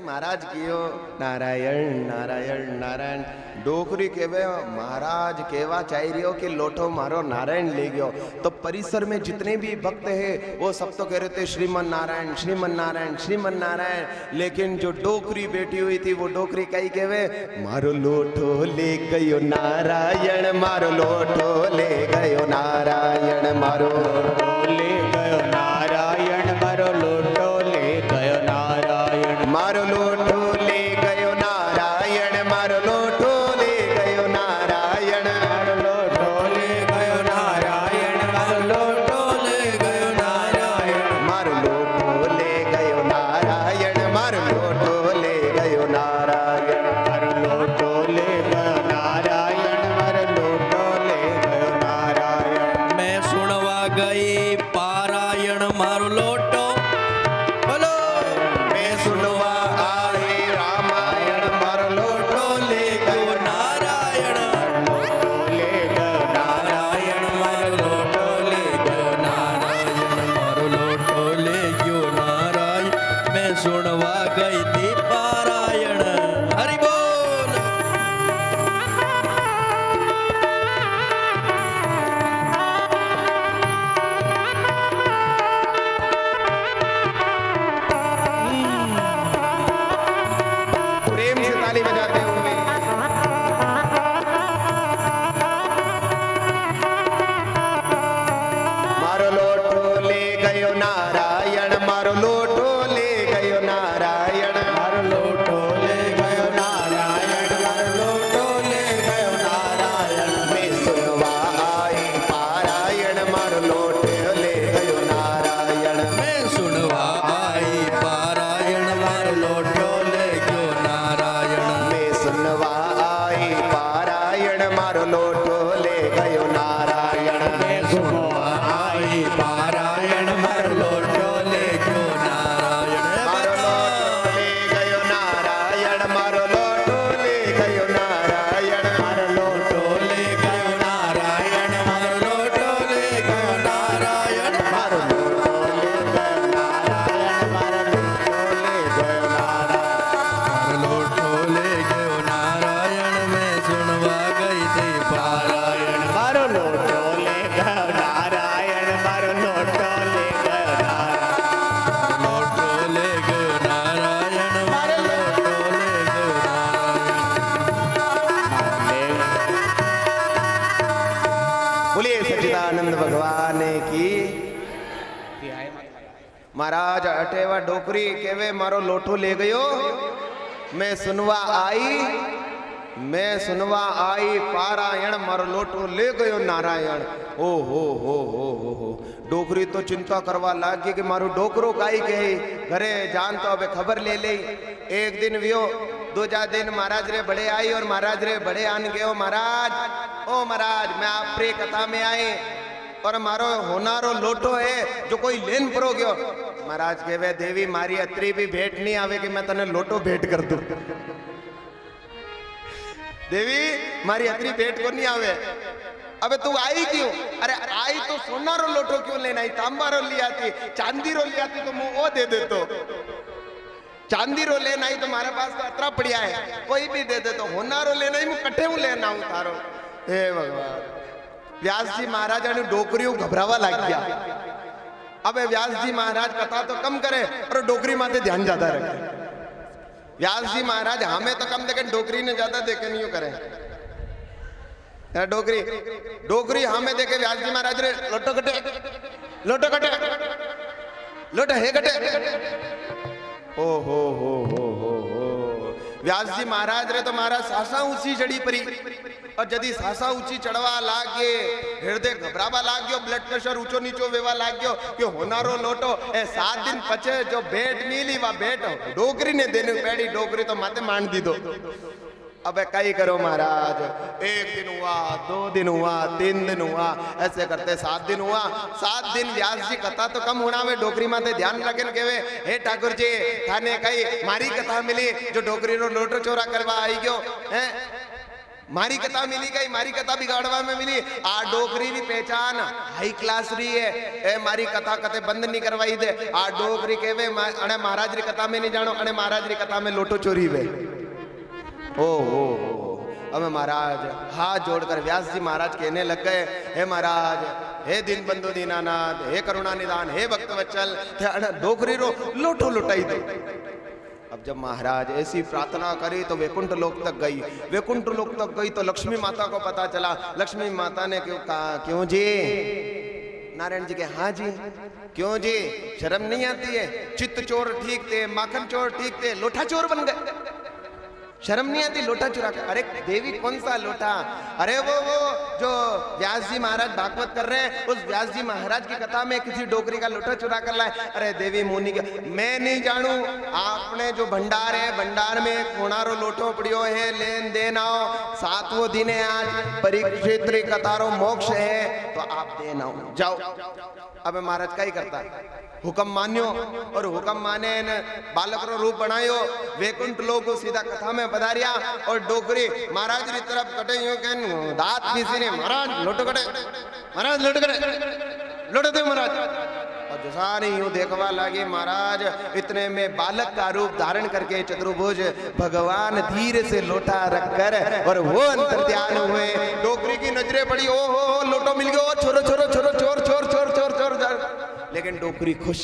महाराज कियो नारायण नारायण नारायण। डोकरी केवे महाराज केवा चाह रही हो कि लोटो मारो नारायण ले गयो। तो परिसर में जितने भी भक्त हैं वो सब तो कह रहे थे श्रीमन नारायण श्रीमन नारायण श्रीमन नारायण। लेकिन जो डोकरी बैठी हुई थी वो डोकरी कही केवे मारो लोटो ले गयो नारायण, मारो लोटो ले गयो नारायण, मारो लोटो ले गयो नारायण, मारो लोटो ले गयो नारायण, मारो लोटो ले गयो नारायण, मारो लोटो ले गयो नारायण, मारो लोटो ले गयो नारायण, मारो लोटो ले गयो नारायण, मारो लोटो ले गयो नारायण, मारो लोटो ले गयो नारायण, मारो लोटो ले गयो नारायण, मारो लोटो ले गयो नारायण। मैं सुनवा गई पारायण मारो लोटो बोलो। मैं सुनवा आई रामायण, मारो लोटो ले गयो नारायण लोटो ले गयो नारायण मारो लोटो ले गयो नारायण, मारो लोटो ले गयो नारायण। मैं सुनवा गई थी पारायण। हरि बोल। प्रेम से ताली बजाते हुए मारो लोटो ले गयो नारायण, मारो लोटो ले गयो नारायण, मारो लोटो ले गयो नारायण, मारो लोटो ले गयो नारायण। मैं सुनवा आई पारायण, मारो लोटो ले गयो नारायण, मैं सुनवा आई पारायण मारो लोटो ले गयो नारायण। मैं सुनवा आई पारायण, मारो लोटो ले गयो नारायण, मैं सुनवा आई पारायण मारो लोटो ले गयो नारायण। मारो लोटो ले गयो नारायण, मारो लोटो ले गयो नारायण, मारो लोटो ले गयो नारायण, मारो लोटो ले गयो नारायण, मारो लोटो ले गयो नारायण, मारो लोटो ले गयो नारायण। मारो लोटो ले गयो नारायण। मैं सुनवा गई थी पारायण। मारो लोटो ले गयो नारायण, मारो लोटो ले गयो नारायण, लोटो ले गयो नारायण, मारो लोटो ले गयो नारायण। बोलिए सच्चिदानंद भगवान की। महाराज अटेवा डोकरी केवे मारो लोटो ले गयो। मैं सुनवा आई, मैं सुनवा आई पारायण, मारो लोटो ले गयो नारायण। ओ हो डोकरी तो चिंता करवा लागी कि मारो डोकरो काई कही घरे जान तो अबे खबर ले ले। एक दिन वियो दो चार दिन महाराज रे बड़े आई और महाराज रे बड़े आन गयो। महाराज ओ महाराज मैं आप प्रे कथा में आए और मारो होनारो लोटो है जो कोई लेन परो गयो। महाराज कहवे देवी मारी अत्री भी भेंट नहीं आवे कि मैं तने लोटो भेंट कर दूं। देवी मारी अत्री भेंट को नहीं आवे। अबे तू आई क्यों? अरे आई तो सोनारो लोटो क्यों लेना आई? तांबारो लिया थी, चांदी रो लिया थी तो मुंह वो दे दे तो। चांदी रो लेना ही तो हमारे पास तो अतरा पड़िया है, कोई भी दे दे तो। होनारो लेना ही मुंह कट्ठे हूं लेना हूं तारो। हे भगवान। व्यास जी महाराज ने डोकरी घबरावा लग गया। अब व्यास जी महाराज कथा तो कम करे और डोकरी माते ध्यान ज्यादा रखे। व्यास जी महाराज हमें तो कम देखे, डोकरी ने ज्यादा देखे नहीं करे। डोकरी डोकरी हमें देखे व्यास जी महाराज रे लोटो कटे लोटो कटे लोटो हे कटे ओ हो व्यास जी महाराज रे तो महाराज सासा ऊंची चढ़ी परी और जदी सासा ऊंची चढ़वा लागे हृदय घबरावा लाग्यो ब्लड प्रेशर ऊंचो नीचो वेवा लाग्यो कि होनारो लोटो ए 7 दिन पचे जो भेंट मिली वा भेंट डोकरी ने देने पेड़ी डोकरी तो माते मान दी दो। अबे कई करो महाराज, 1 दिन हुआ, 2 दिन हुआ, 3 दिन हुआ, ऐसे करते 7 दिन हुआ। 7 दिन व्यास जी कथा तो कम होना में डोकरी माते ध्यान रखन केवे हे ठाकुर जी थाने कई मारी कथा मिली जो डोकरी रो लोटो चोरा करवा आई गयो हैं मारी कथा मिली गई मारी कथा बिगाड़वा में मिली आ डोकरी री पहचान हाई क्लास री है ए मारी कथा कते बंद नहीं करवाई दे आ डोकरी केवे अने महाराज री कथा में नहीं जानो अने महाराज री कथा में लोटो चोरी वे ओ अब महाराज हाथ जोड़कर व्यास जी महाराज कहने लग गए हे महाराज हे दीन बंधु दीनानाथ हे करुणा निदान हे भक्त वत्सल डोकरी रो लोटो लुटाई दो। अब जब महाराज ऐसी प्रार्थना करी तो वैकुंठ लोक तक गई वैकुंठ लोक तक गई तो लक्ष्मी माता को पता चला। लक्ष्मी माता ने क्यों कहा क्यों जी नारायण जी के हाँ जी क्यों जी शर्म नहीं आती है चित्त चोर ठीक थे माखन चोर ठीक थे लोटा चोर बन गए शर्म नहीं आती लोटा चुरा कर। अरे देवी कौन सा लोटा अरे वो जो व्यास जी महाराज भागवत कर रहे हैं उस व्यास जी महाराज की कथा में किसी डोकरी का लोटा चुरा कर लाए। अरे देवी मुनि का मैं नहीं जानू आपने जो भंडार है भंडार में कोणारो लोटो पड़ियो है लेन देन आओ 7वां दिन है आज परीक्षित कतारो मोक्ष है तो आप देन आओ जाओ। अब महाराज क्या ही करता हुक्म मान्यो और हुक्म माने न बालक रो रूप बनायो वैकुंठ लोक को सीधा कथा में पधारिया और डोकरी महाराज री तरफ कटे यूं कहन दांत पीसी ने महाराज लोटो कटे महाराज लोटो कटे लोटो दे महाराज और जसानी यूं देखवा लगे महाराज इतने में बालक का रूप धारण करके चतुर्भुज भगवान धीरे से लोटा रखकर और वो अंतर ध्यान हुए डोकरी की नजरें पड़ी ओ हो लोटो मिल गयो छोरो छोरो छोरो चोर चोर चोर चोर चोर लेकिन डोकरी खुश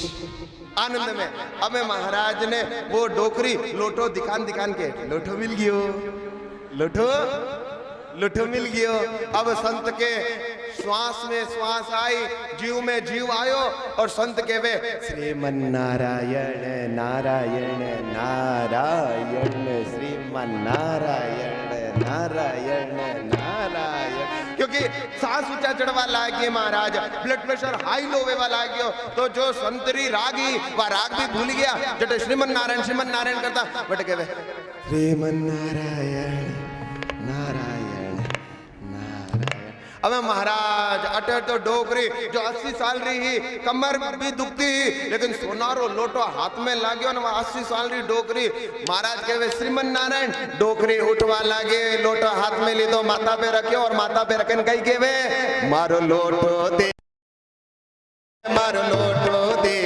आनंद में। अब महाराज ने वो डोकरी लोटो दिखान दिखान के लोटो मिल गयो लोटो लोटो मिल गयो। अब संत के श्वास में श्वास आई जीव में जीव आयो और संत के वे श्रीमन नारायण नारायण नारायण श्रीमन नारायण नारायण नारायण क्योंकि सांस ऊंचा चढ़वा लागे महाराज ब्लड प्रेशर हाई लो वेवा लाग्यो तो जो संतरी रागी वा राग भी भूल गया जटे श्रीमन नारायण करता बट के वे श्रीमन नारायण नारायण नारायण। अब महाराज अटे तो डोकरी जो 80 साल रही कमर भी दुखती लेकिन सोनारो लोटो हाथ में लाग्यो ना 80 साल रही डोकरी महाराज कहे श्रीमन नारायण डोकरी उठवा लागे लोटो हाथ में ली दो माथा पे रखे और माथा पे रखन कही केवे मारो लोटो दे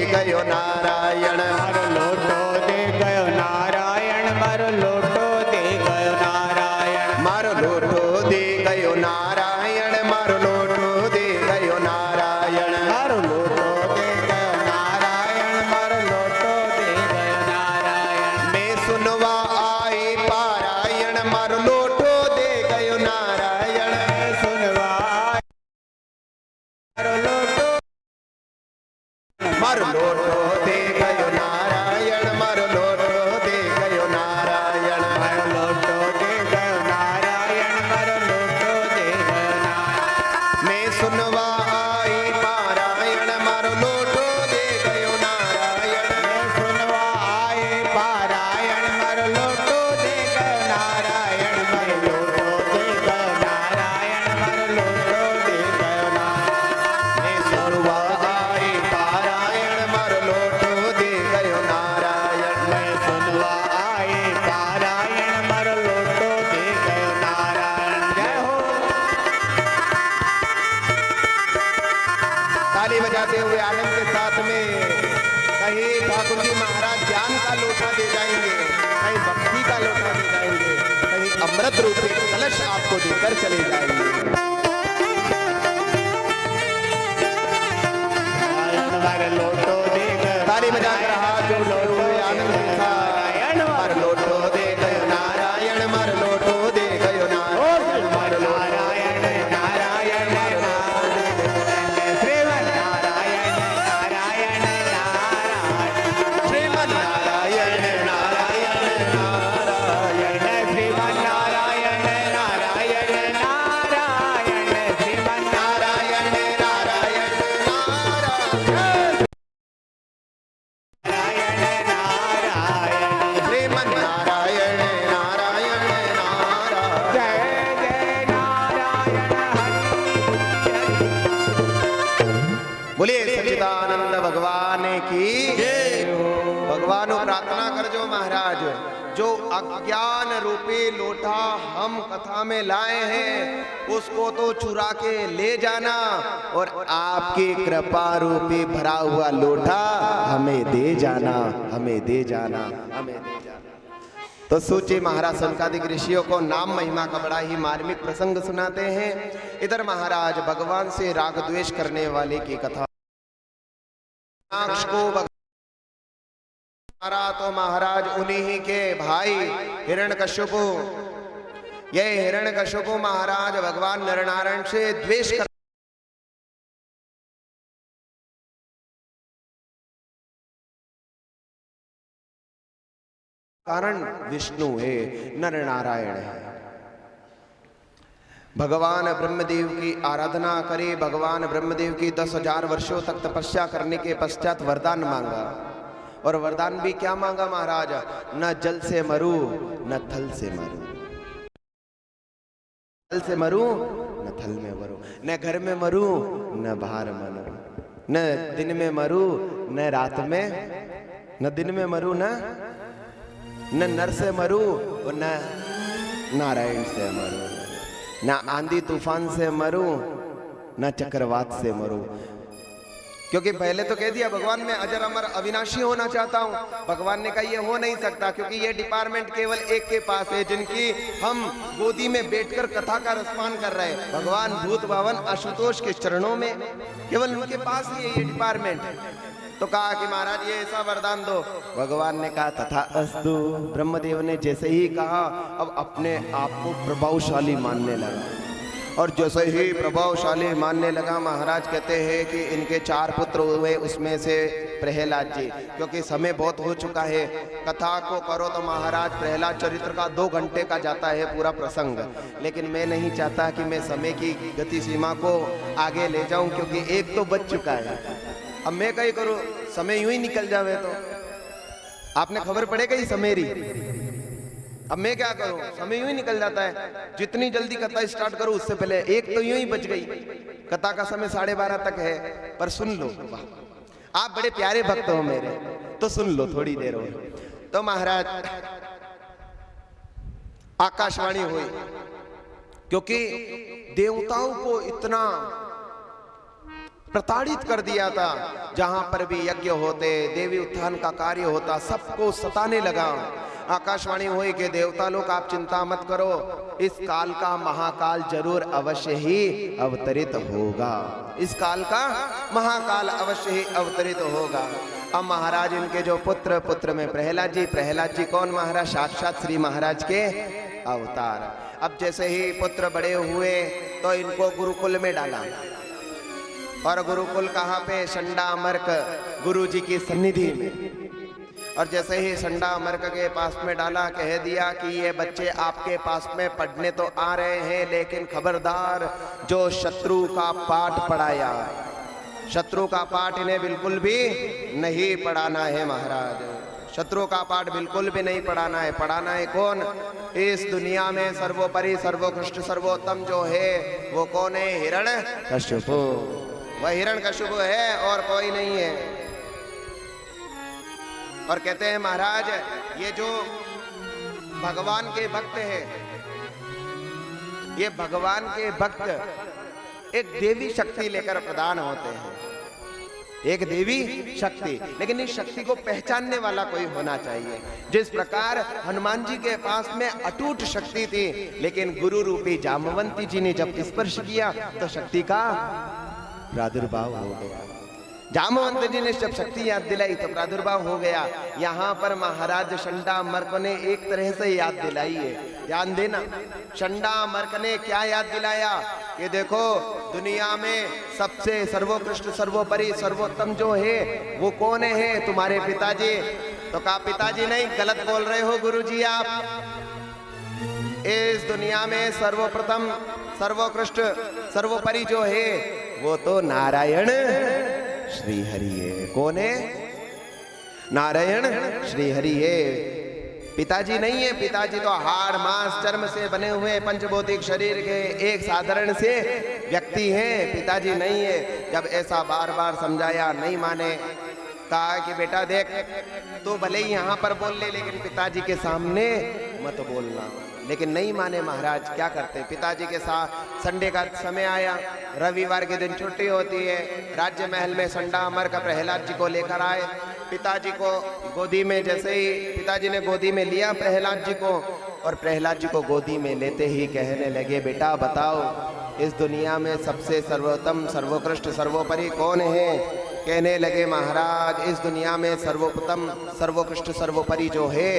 गयो नारायण मारो लोटो दे गयो नारायण मारो लोटो दे गयो नारायण मारो लोटो दे गयो नारायण मारो लोटो दे गयो नारायण मारो लोटो दे गयो नारायण मारो लोटो दे गयो नारायण मैं सुनवा आई पारायण मारो लोटो दे गयो नारायण सुनवा मारो लोटो मारो लोटो दे गयो नारायण मारो लोटो दे गयो नारायण मारो लोटो दे गयो नारायण मारो लोटो दे गयो नारायण मैं सुनवा आई पारायण मारो लोटो दे गयो नारायण सुनवा आए पारायण मारो लोटो दे गयो नारायण मारो लोटो दे गयो नारायण मारो लोटो दे गयो नारायण मैं सुनवा आई पारायण मारो लोटो दे गयो नारायण मैं सुनवा आए पारायण मारो लोटो दे गयो नारायण जय हो। ताली बजाते हुए आनंद के साथ में कहीं ठाकुर जी महाराज ज्ञान का लोटा दे जाएंगे कहीं भक्ति का लोटा दे जाएंगे कहीं अमृत रूपी कलश आपको देकर चले जाएंगे। मारो लोटो दे गयो ताली बजाकर हाथ जोड़ते हुए आनंद के साथ मारो लोटो दे गयो नारायण मारो लोटो दे गयो नारायण मारो लोटो नारायण सच्चिदानंद भगवान की भगवान प्रार्थना कर जो महाराज, जो अज्ञान रूपी लोटा हम कथा में लाए हैं उसको तो चुरा के ले जाना और आपकी कृपा रूपी भरा हुआ लोटा हमें दे जाना, हमें दे जाना, हमें दे जाना। तो सूची महाराज सनकादिक ऋषियों को नाम महिमा का बड़ा ही मार्मिक प्रसंग सुनाते हैं। इधर महाराज भगवान से राग द्वेष करने वाले की कथा को तो महाराज उन्हीं ही के भाई हिरण्यकश्यपु, ये हिरण्यकश्यपु महाराज भगवान नरनारायण से द्वेष कर कारण विष्णु है, नर नारायण है। भगवान ब्रह्मदेव की आराधना करे, भगवान ब्रह्मदेव की 10,000 वर्षों तक तपस्या करने के पश्चात वरदान मांगा, और वरदान भी क्या मांगा महाराज, न जल से मरू न थल से मरू, जल से मरू न थल में मरू, न घर में मरू न बाहर मरू, न दिन में मरू न रात में, न दिन में मरू न नर से मरू और न नारायण से मरू, न आंधी तूफान से मरू न चक्रवात से मरू। क्योंकि पहले तो कह दिया भगवान मैं अजर अमर अविनाशी होना चाहता हूं। भगवान ने कहा ये हो नहीं सकता, क्योंकि ये डिपार्टमेंट केवल एक के पास है जिनकी हम गोदी में बैठकर कथा का रसपान कर रहे हैं। भगवान भूत भवन आशुतोष के चरणों में केवल उनके पास ही है ये डिपार्टमेंट। तो कहा कि महाराज ये ऐसा वरदान दो। भगवान ने कहा तथा अस्तु। ब्रह्मदेव ने जैसे ही कहा अब अपने आप को प्रभावशाली मानने लगा, और जैसे ही प्रभावशाली मानने लगा महाराज कहते हैं कि इनके 4 पुत्र हुए, उसमें से प्रहलाद जी। क्योंकि समय बहुत हो चुका है, कथा को करो तो महाराज प्रहलाद चरित्र का 2 घंटे का जाता है पूरा प्रसंग, लेकिन मैं नहीं चाहता कि मैं समय की गति सीमा को आगे ले जाऊं, क्योंकि एक तो बच चुका है। अब मैं कहीं करूं, समय यूं ही निकल जावे तो आपने खबर पड़ेगा ही समेरी। अब मैं क्या करूं, समय यूं ही निकल जाता है। जितनी जल्दी कथा स्टार्ट करूं उससे पहले एक तो यूं ही बच गई। कथा का समय 12:30 तक है, पर सुन लो, आप बड़े प्यारे भक्त हो मेरे, तो सुन लो थोड़ी देर और। तो महाराज आकाशवाणी हुई, क्योंकि देवताओं को इतना प्रताड़ित कर दिया था। जहां पर भी यज्ञ होते, देवी उत्थान का कार्य होता, सबको सताने लगा। आकाशवाणी हुई कि देवता लोग आप चिंता मत करो, इस काल का महाकाल जरूर अवश्य ही अवतरित होगा, इस काल का महाकाल अवश्य ही अवतरित होगा। अब महाराज इनके जो पुत्र में प्रहलाद जी कौन महाराज, साक्षात श्री महाराज के अवतार। अब जैसे ही पुत्र बड़े हुए तो इनको गुरुकुल में डाला, और गुरुकुल कहाँ पे, संडामर्क गुरु जी की सन्निधि में। और जैसे ही संडामर्क के पास में डाला, कह दिया कि ये बच्चे आपके पास में पढ़ने तो आ रहे हैं, लेकिन खबरदार जो शत्रु का पाठ पढ़ाया, शत्रु का पाठ इन्हें बिल्कुल भी नहीं पढ़ाना है महाराज। शत्रु का पाठ बिल्कुल भी नहीं पढ़ाना है। पढ़ाना है कौन, इस दुनिया में सर्वोपरि सर्वोत्कृष्ट सर्वोत्तम जो है वो कौन है, हिरण्यकश्यपु। वह हिरण्यकश्यपु है और कोई नहीं है। और कहते हैं महाराज ये जो भगवान के भक्त है, ये भगवान के भक्त एक देवी शक्ति लेकर प्रदान होते हैं, एक देवी शक्ति। लेकिन इस शक्ति को पहचानने वाला कोई होना चाहिए। जिस प्रकार हनुमान जी के पास में अटूट शक्ति थी, लेकिन गुरु रूपी जामवंती जी ने जब स्पर्श किया तो शक्ति का प्रादुर्भाव हो गया। जामवंत जी ने जब शक्ति याद दिलाई तो प्रादुर्भाव हो गया। यहाँ पर महाराज संडामर्क ने एक तरह से याद दिलाई है, ध्यान देना। संडामर्क ने क्या याद दिलाया कि देखो दुनिया में सबसे सर्वोत्कृष्ट सर्वोपरि सर्वोत्तम जो है वो कौन है, तुम्हारे पिताजी। तो कहा पिताजी नहीं, गलत बोल रहे हो गुरुजी आप। इस दुनिया में सर्वप्रथम सर्वोत्कृष्ट सर्वोपरि जो है वो तो नारायण श्री हरि है। कौन है, नारायण श्री हरि है। पिताजी नहीं है, पिताजी तो हाड़ मांस चर्म से बने हुए पंचभौतिक शरीर के एक साधारण से व्यक्ति हैं, पिताजी नहीं है। जब ऐसा बार बार समझाया नहीं माने, कहा कि बेटा देख तो भले ही यहाँ पर बोल ले लेकिन पिताजी के सामने मत बोलना। लेकिन नहीं माने महाराज। क्या करते, पिताजी के साथ संडे का समय आया, रविवार के दिन छुट्टी होती है, राज्य महल में संडा अमर का प्रहलाद जी को लेकर आए। पिताजी को गोदी में, जैसे ही पिताजी ने गोदी में लिया प्रहलाद जी को, और प्रहलाद जी को गोदी में लेते ही कहने लगे, बेटा बताओ इस दुनिया में सबसे सर्वोत्तम सर्वोत्कृष्ट सर्वोपरि कौन है? कहने लगे महाराज इस दुनिया में सर्वोत्तम सर्वोत्कृष्ट सर्वोपरि जो है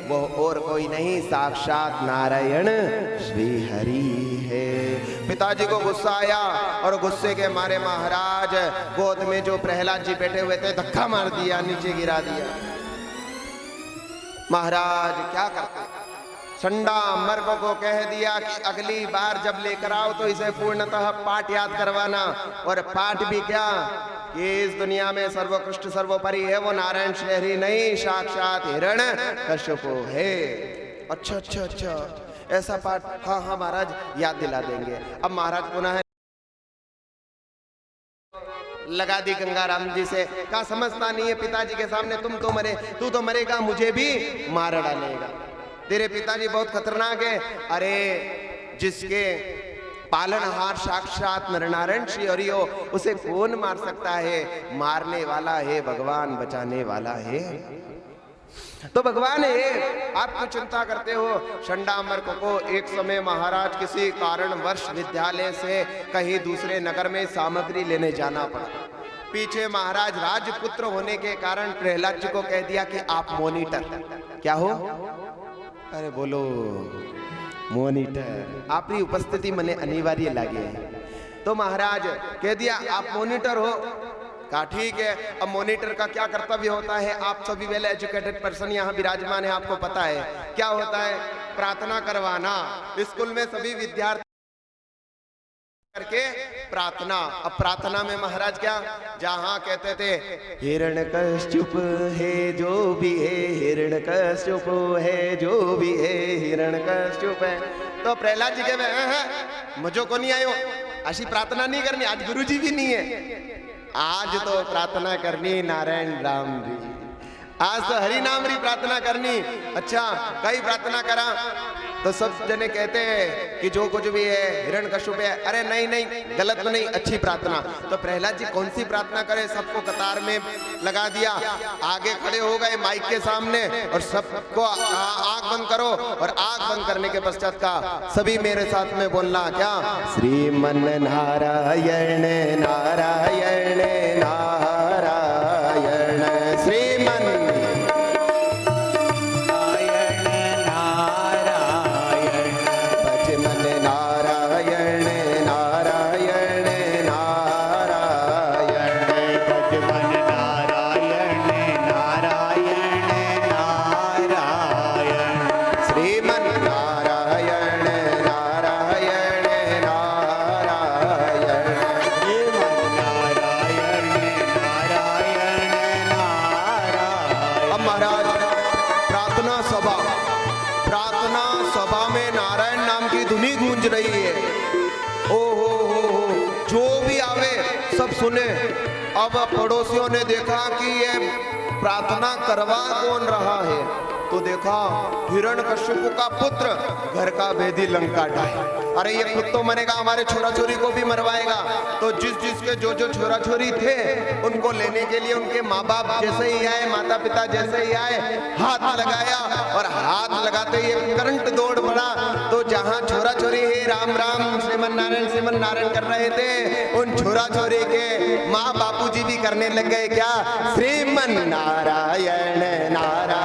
वो और कोई नहीं, साक्षात नारायण श्री हरि है। पिताजी को गुस्सा आया और गुस्से के मारे महाराज गोद में जो प्रहलाद जी बैठे हुए थे धक्का मार दिया, नीचे गिरा दिया। महाराज क्या करते, संडा मर्ग को कह दिया कि अगली बार जब लेकर आओ तो इसे पूर्णतः पाठ याद करवाना। और पाठ भी क्या कि इस दुनिया में सर्वोत्कृष्ट सर्वोपरि है वो नारायण शहरी नहीं, साक्षात हिरण्यकश्यपु है। अच्छा अच्छा अच्छा, ऐसा पाठ, हाँ हाँ महाराज याद दिला देंगे। अब महाराज पुनः लगा दी गंगाराम जी से, कहा समझता नहीं है पिताजी के सामने तुम तो मरे, तू तो मरेगा मुझे भी मार डालेगा, तेरे पिताजी बहुत खतरनाक है। अरे जिसके पालनहार साक्षात नरनारायण श्री हरि हो उसे कौन मार सकता है? मारने वाला है भगवान, बचाने वाला है तो भगवान है। आप क्यों चिंता करते हो? शंडामर को एक समय महाराज किसी कारणवश विद्यालय से कहीं दूसरे नगर में सामग्री लेने जाना पड़ा। पीछे महाराज राजपुत्र होने के कारण प्रहलाद जी को कह दिया कि आप मॉनिटर क्या हो? अरे बोलो मॉनिटर, आपकी उपस्थिति मने अनिवार्य लागे। तो महाराज कह दिया आप मॉनिटर हो। कहा ठीक है। अब मॉनिटर का क्या कर्तव्य होता है? आप सभी वेल एजुकेटेड पर्सन यहाँ विराजमान है, आपको पता है क्या होता है? प्रार्थना करवाना। स्कूल में सभी विद्यार्थी करके प्रार्थना। अब प्रार्थना में महाराज क्या, जहां कहते थे हिरण्यकश्यप है जो भी है, हिरण्यकश्यप है जो भी है, हिरण्यकश्यप है, तो प्रहलाद जी के मुझे को नहीं आयो, ऐसी प्रार्थना नहीं करनी। आज गुरुजी भी नहीं है, आज तो प्रार्थना करनी नारायण राम जी, आज तो हरि नाम री प्रार्थना करनी। अच्छा कई प्रार्थना करा तो सब जने कहते हैं कि जो कुछ भी है हिरण्यकश्यप है। अरे नहीं नहीं, गलत नहीं, अच्छी प्रार्थना। तो प्रहलाद जी कौन सी प्रार्थना करे? सबको कतार में लगा दिया, आगे खड़े हो गए माइक के सामने और सबको आंख बंद करो, और आंख बंद करने के पश्चात का सभी मेरे साथ में बोलना क्या, श्रीमन नारायण नारायण नारायण, श्रीमन सुने। अब पड़ोसियों ने देखा कि ये प्रार्थना करवा कौन रहा है, तो देखा हिरण्यकश्यप का पुत्र घर का भेदी लंका ढाए। अरे ये खुद तो मरेगा, हमारे छोरा छोरी को भी मरवाएगा। तो जिस जिसके जो जो छोरा छोरी थे उनको लेने के लिए उनके माँ बाप जैसे ही आए, माता पिता जैसे ही आए, हाथ लगाया और हाथ लगाते ही करंट दौड़ पड़ा। तो जहाँ छोरा छोरी ही राम राम श्रीमन नारायण कर रहे थे, उन छोरा छोरी के माँ बापूजी भी करने लग गए क्या, श्रीमन नारायण नारायण